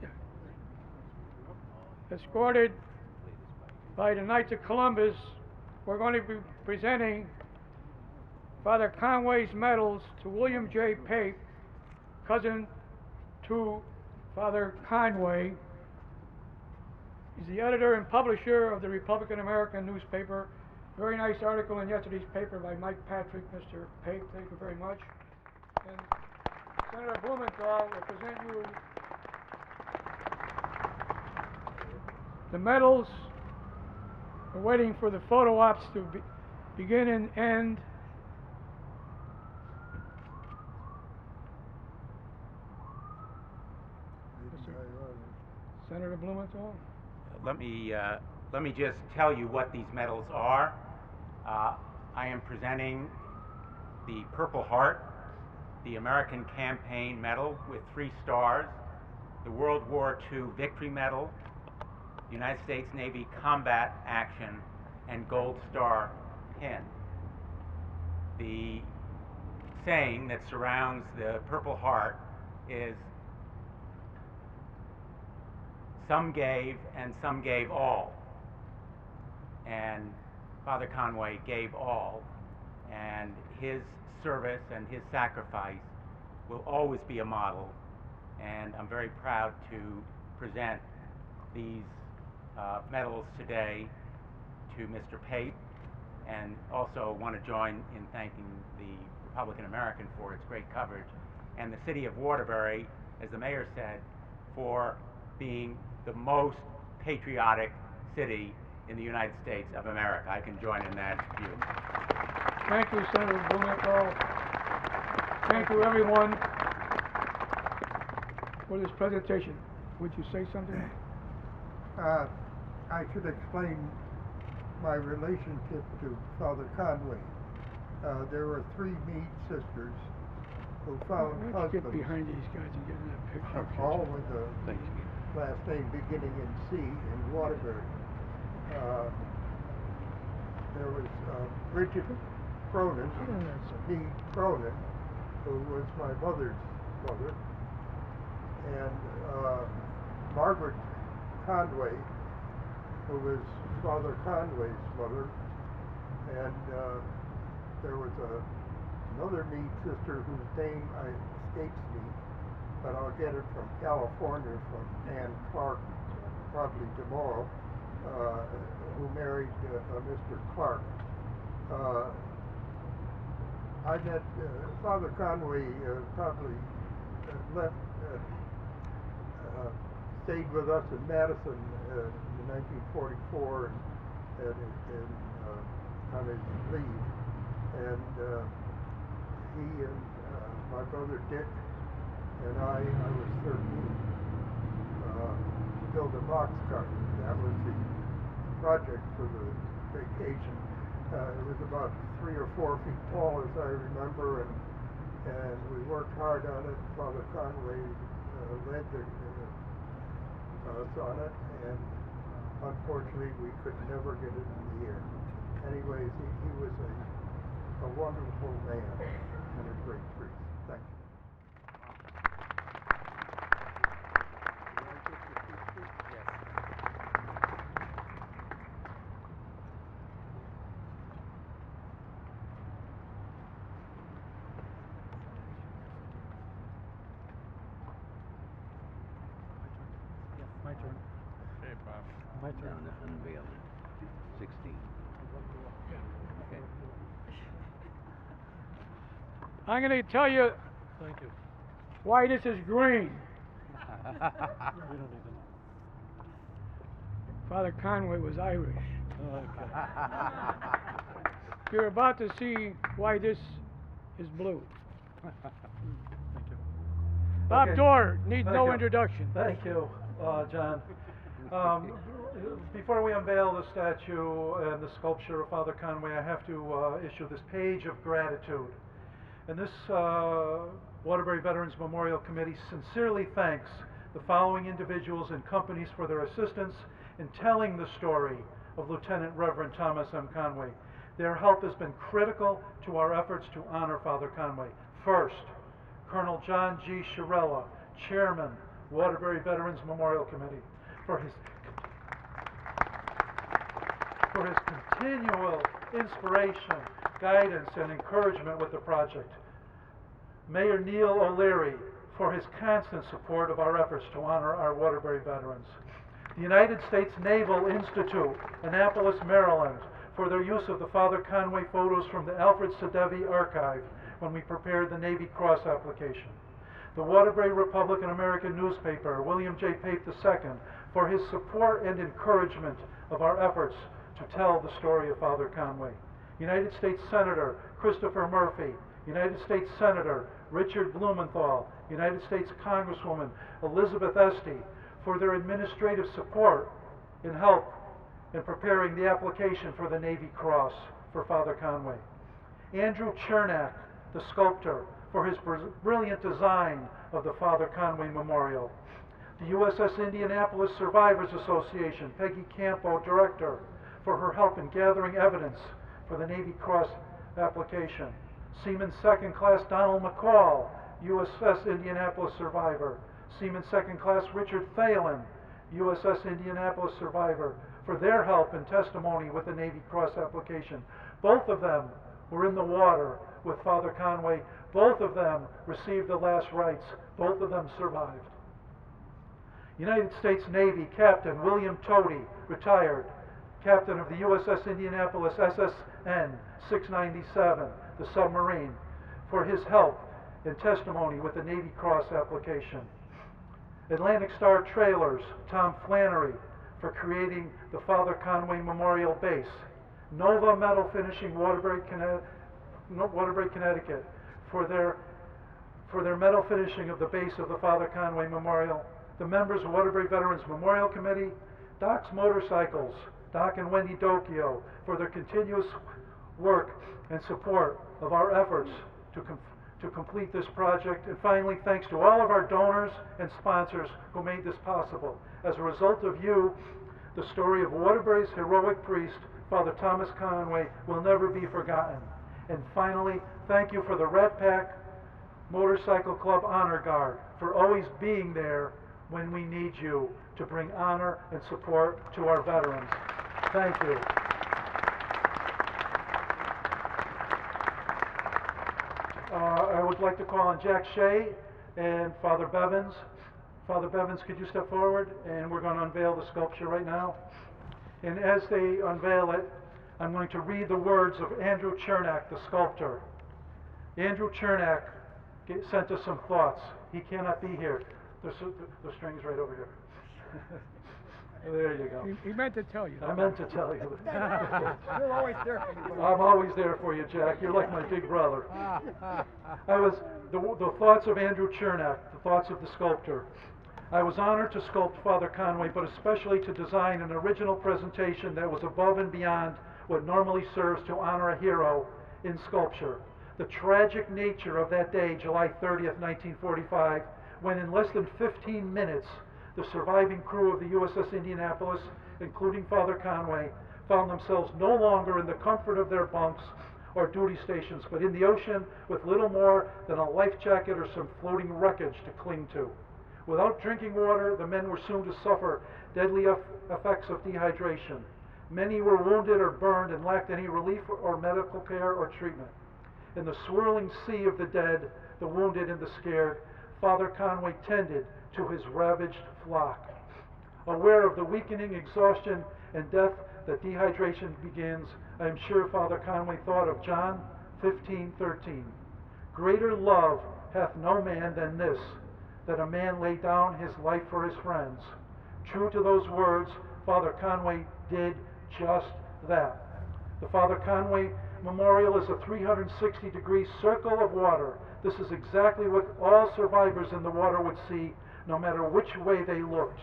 Speaker 1: Yeah. Escorted by the Knights of Columbus, we're going to be presenting Father Conway's medals to William J. Pape, cousin to Father Conway. He's the editor and publisher of the Republican American newspaper. Very nice article in yesterday's paper by Mike Patrick, Mr. Pape. Thank you very much. And Senator Blumenthal will present you the medals. We're waiting for the photo ops to begin and end. Senator Blumenthal?
Speaker 9: Let me just tell you what these medals are. I am presenting the Purple Heart, the American Campaign Medal with 3 stars, the World War II Victory Medal, United States Navy Combat Action, and Gold Star pin. The saying that surrounds the Purple Heart is, "Some gave and some gave all." And Father Conway gave all, and his service and his sacrifice will always be a model, and I'm very proud to present these medals today to Mr. Pape, and also want to join in thanking the Republican American for its great coverage, and the city of Waterbury, as the mayor said, for being the most patriotic city in the United States of America. I can join in that view.
Speaker 1: Thank you, Senator Blumenthal. Thank you, everyone, for this presentation. Would you say something?
Speaker 16: I should explain my relationship to Father Conway. There were 3 Meade sisters who found
Speaker 1: Let's get
Speaker 16: husbands,
Speaker 1: behind these guys and get in that picture.
Speaker 16: all with the last name beginning in C in Waterbury. There was Bridget Cronin, Meade Cronin, who was my mother's mother, and Margaret Conway, who was Father Conway's mother, and there was another Meade sister whose name escapes me, but I'll get it from California, from Ann Clark, probably tomorrow, who married Mr. Clark. I met Father Conway probably left, stayed with us in Madison in 1944 and on his leave, and he and my brother Dick and I was 13, built a boxcar. That was the project for the vacation. It was about 3 or 4 feet tall, as I remember, and we worked hard on it. Father Conway led us on it, and unfortunately we could never get it in the air. Anyways, he was a wonderful man and a great priest. Thank you.
Speaker 2: My turn.
Speaker 3: Okay, Bob.
Speaker 2: My turn.
Speaker 4: Down to unveiling. 16. Okay.
Speaker 1: I'm going to tell you
Speaker 2: Thank you.
Speaker 1: why this is green.
Speaker 2: We don't need to know.
Speaker 1: Father Conway was Irish.
Speaker 2: Okay.
Speaker 1: You're about to see why this is blue.
Speaker 2: Thank you.
Speaker 1: Bob
Speaker 2: Okay.
Speaker 1: Dorr needs
Speaker 2: Thank
Speaker 1: no
Speaker 2: you.
Speaker 1: introduction.
Speaker 2: Thank you, John. Before we unveil the statue and the sculpture of Father Conway, I have to issue this page of gratitude. And this Waterbury Veterans Memorial Committee sincerely thanks the following individuals and companies for their assistance in telling the story of Lieutenant Reverend Thomas M. Conway. Their help has been critical to our efforts to honor Father Conway. First, Colonel John G. Shirella, Chairman, Waterbury Veterans Memorial Committee, for his continual inspiration, guidance, and encouragement with the project. Mayor Neil O'Leary, for his constant support of our efforts to honor our Waterbury veterans. The United States Naval Institute, Annapolis, Maryland, for their use of the Father Conway photos from the Alfred Sadevi Archive when we prepared the Navy Cross application. The Waterbury Republican American newspaper, William J. Pape II, for his support and encouragement of our efforts to tell the story of Father Conway. United States Senator Christopher Murphy, United States Senator Richard Blumenthal, United States Congresswoman Elizabeth Esty, for their administrative support and help in preparing the application for the Navy Cross for Father Conway. Andrew Chernak, the sculptor, for his brilliant design of the Father Conway Memorial. The USS Indianapolis Survivors Association, Peggy Campo, Director, for her help in gathering evidence for the Navy Cross application. Seaman Second Class Donald McCall, USS Indianapolis Survivor. Seaman Second Class Richard Thalen, USS Indianapolis Survivor, for their help and testimony with the Navy Cross application. Both of them were in the water with Father Conway. Both of them received the last rites. Both of them survived. United States Navy Captain William Tody, retired, Captain of the USS Indianapolis SSN 697, the submarine, for his help and testimony with the Navy Cross application. Atlantic Star Trailers, Tom Flannery, for creating the Father Conway Memorial Base. Nova Metal Finishing, Waterbury, Connecticut, for their metal finishing of the base of the Father Conway Memorial. The members of Waterbury Veterans Memorial Committee, Doc's Motorcycles, Doc and Wendy Dokio, for their continuous work and support of our efforts to complete this project. And finally, thanks to all of our donors and sponsors who made this possible. As a result of you, the story of Waterbury's heroic priest, Father Thomas Conway, will never be forgotten. And finally, thank you for the Rat Pack Motorcycle Club Honor Guard for always being there when we need you to bring honor and support to our veterans. Thank you. I would like to call on Jack Shea and Father Bevins. Father Bevins, could you step forward? And we're going to unveil the sculpture right now. And as they unveil it, I'm going to read the words of Andrew Chernak, the sculptor. Andrew Chernak sent us some thoughts. He cannot be here. The string's right over here. There you go.
Speaker 1: He meant to tell you.
Speaker 2: I meant to tell you.
Speaker 1: You're always there for me.
Speaker 2: I'm always there for you, Jack. You're like my big brother. The thoughts of Andrew Chernak, the thoughts of the sculptor. I was honored to sculpt Father Conway, but especially to design an original presentation that was above and beyond what normally serves to honor a hero in sculpture. The tragic nature of that day, July 30th, 1945, when in less than 15 minutes, the surviving crew of the USS Indianapolis, including Father Conway, found themselves no longer in the comfort of their bunks or duty stations, but in the ocean with little more than a life jacket or some floating wreckage to cling to. Without drinking water, the men were soon to suffer deadly effects of dehydration. Many were wounded or burned and lacked any relief or medical care or treatment. In the swirling sea of the dead, the wounded, and the scared, Father Conway tended to his ravaged flock. Aware of the weakening exhaustion and death that dehydration begins, I am sure Father Conway thought of John 15:13. Greater love hath no man than this, that a man lay down his life for his friends. True to those words, Father Conway did just that. The Father Conway Memorial is a 360-degree circle of water. This is exactly what all survivors in the water would see, no matter which way they looked.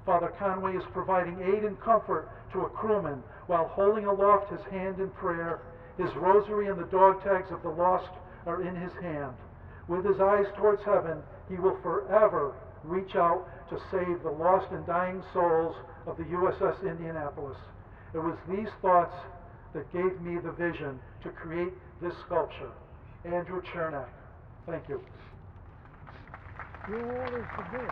Speaker 2: Father Conway is providing aid and comfort to a crewman while holding aloft his hand in prayer. His rosary and the dog tags of the lost are in his hand. With his eyes towards heaven, he will forever reach out to save the lost and dying souls of the USS Indianapolis. It was these thoughts that gave me the vision to create this sculpture. Andrew Chernak. Thank you.
Speaker 1: Your orders to do it.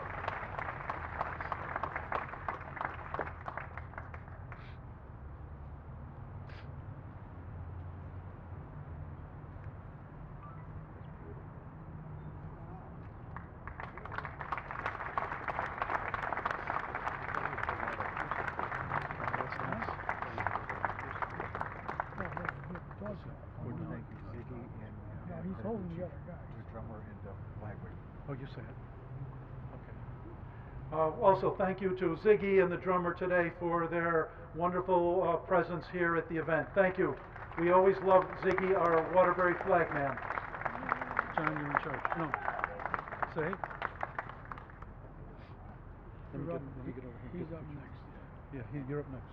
Speaker 1: He's holding the other guy.
Speaker 3: The drummer and the flagman.
Speaker 2: Oh, you said it. Okay. Also, thank you to Ziggy and the drummer today for their wonderful presence here at the event. Thank you. We always loved Ziggy, our Waterbury flagman. John, you're in charge. No. Say. Let me get over here.
Speaker 1: He's up next.
Speaker 2: Yeah, you're up next.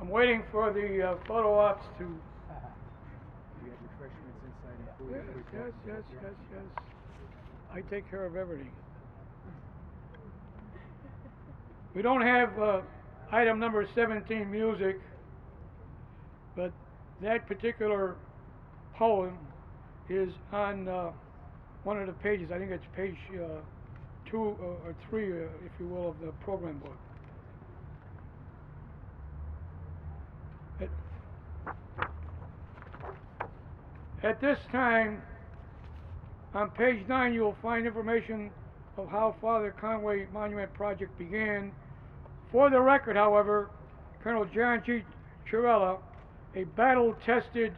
Speaker 1: I'm waiting for the photo ops to.
Speaker 3: We have refreshments inside and food.
Speaker 1: Yes. I take care of everything. We don't have item number 17 music, but that particular poem is on one of the pages. I think it's page 2 or 3, if you will, of the program book. At this time, On page 9 you will find information of how Father Conway Monument Project began. For the record, however, Colonel John G. Chirella, a battle-tested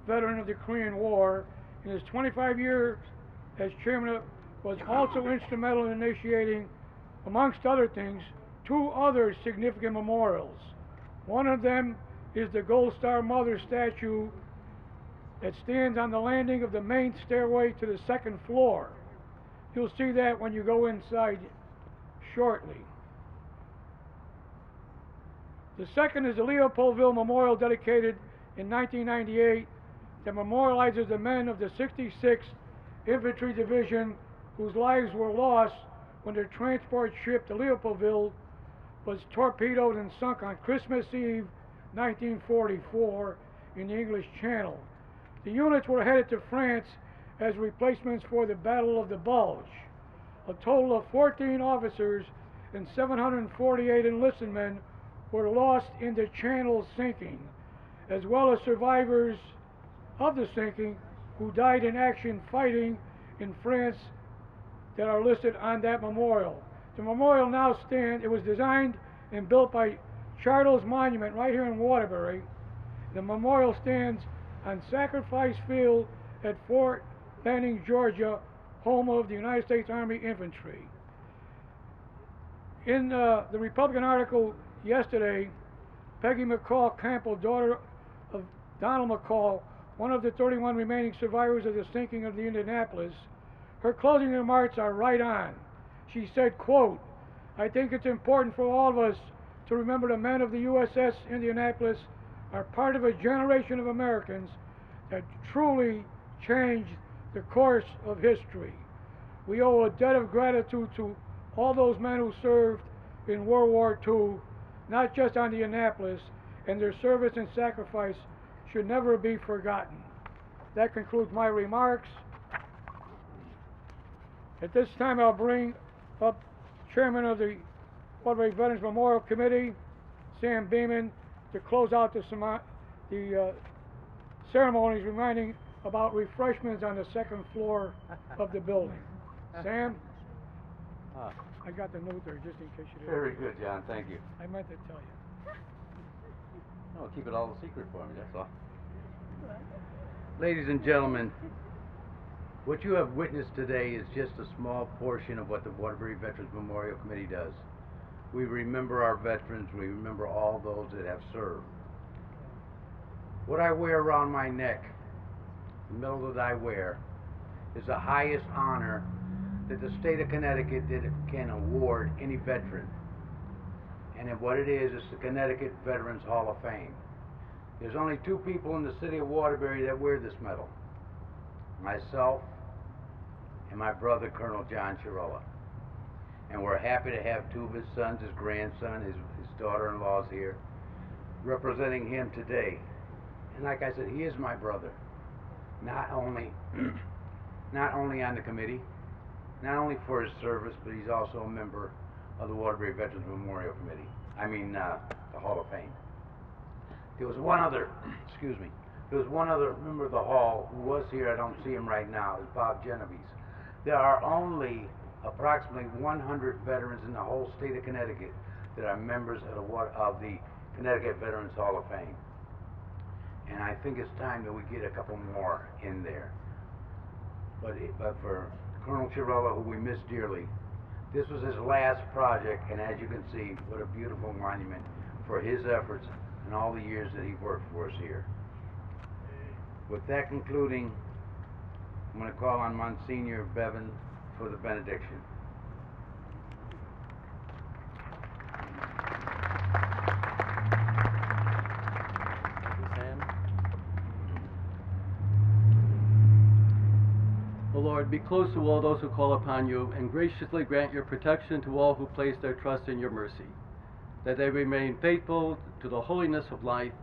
Speaker 1: veteran of the Korean War, in his 25 years as chairman, was also instrumental in initiating, amongst other things, 2 other significant memorials. One of them is the Gold Star Mother statue that stands on the landing of the main stairway to the 2nd floor. You'll see that when you go inside shortly. The second is the Leopoldville Memorial, dedicated in 1998, that memorializes the men of the 66th Infantry Division whose lives were lost when their transport ship, the Leopoldville, was torpedoed and sunk on Christmas Eve 1944 in the English Channel. The units were headed to France as replacements for the Battle of the Bulge. A total of 14 officers and 748 enlisted men were lost in the Channel sinking, as well as survivors of the sinking who died in action fighting in France that are listed on that memorial. The memorial now stands. It was designed and built by Charles Monument right here in Waterbury. The memorial stands on Sacrifice Field at Fort Benning, Georgia, home of the United States Army Infantry. In the Republican article yesterday, Peggy McCall Campbell, daughter of Donald McCall, one of the 31 remaining survivors of the sinking of the Indianapolis, her closing remarks are right on. She said, quote, "I think it's important for all of us to remember the men of the USS Indianapolis are part of a generation of Americans that truly changed the course of history. We owe a debt of gratitude to all those men who served in World War II, not just on the Indianapolis, and their service and sacrifice should never be forgotten." That concludes my remarks. At this time, I'll bring up Chairman of the Waterbury Veterans Memorial Committee, Sam Beeman, to close out the ceremonies, reminding about refreshments on the 2nd floor of the building. Sam? I got the note there just in case you didn't.
Speaker 4: Very good, John. Thank you.
Speaker 1: I meant to tell you.
Speaker 4: No, keep it all a secret for me, that's all. Ladies and gentlemen, what you have witnessed today is just a small portion of what the Waterbury Veterans Memorial Committee does. We remember our veterans, we remember all those that have served. What I wear around my neck, the medal that I wear, is the highest honor that the state of Connecticut can award any veteran. And what it is the Connecticut Veterans Hall of Fame. There's only 2 people in the city of Waterbury that wear this medal. Myself and my brother, Colonel John Chirella. And we're happy to have 2 of his sons, his grandson, his daughter-in-law's here, representing him today. And like I said, he is my brother. Not only on the committee, not only for his service, but he's also a member of the Waterbury Veterans Memorial Committee. The Hall of Fame. There was one other, there was one other member of the Hall who was here. I don't see him right now. Is Bob Genovese. There are only approximately 100 veterans in the whole state of Connecticut that are members of the Connecticut Veterans Hall of Fame. And I think it's time that we get a couple more in there. But for Colonel Chirella, who we miss dearly, this was his last project, and as you can see, what a beautiful monument for his efforts and all the years that he worked for us here. With that concluding, I'm going to call on Monsignor Bevan for the benediction.
Speaker 5: O Lord, be close to all those who call upon you, and graciously grant your protection to all who place their trust in your mercy, that they remain faithful to the holiness of life,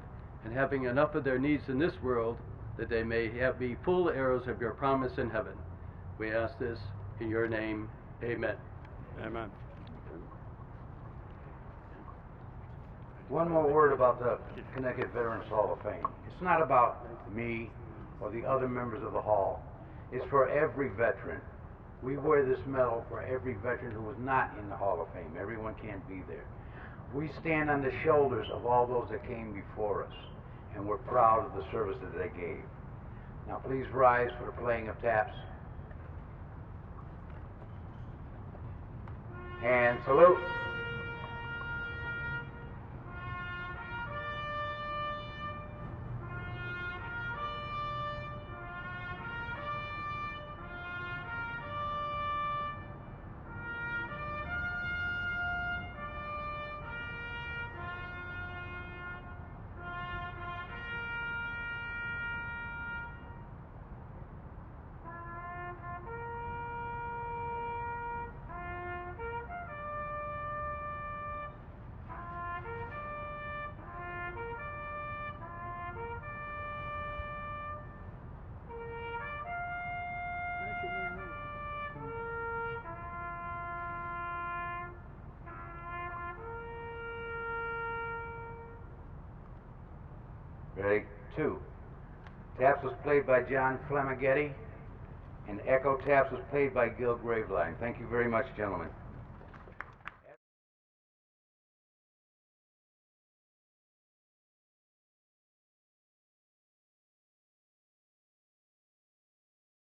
Speaker 5: and having enough of their needs in this world, that they may be full heirs of your promise in heaven. We ask this in your name. Amen.
Speaker 17: Amen.
Speaker 4: One more word about the Connecticut Veterans Hall of Fame. It's not about me or the other members of the Hall. is for every veteran. We wear this medal for every veteran who was not in the Hall of Fame. Everyone can't be there. We stand on the shoulders of all those that came before us, and we're proud of the service that they gave. Now please rise for the playing of taps. And salute. Ready? 2. Taps was played by John Flamaghetti, and Echo Taps was played by Gil Graveline. Thank you very much, gentlemen.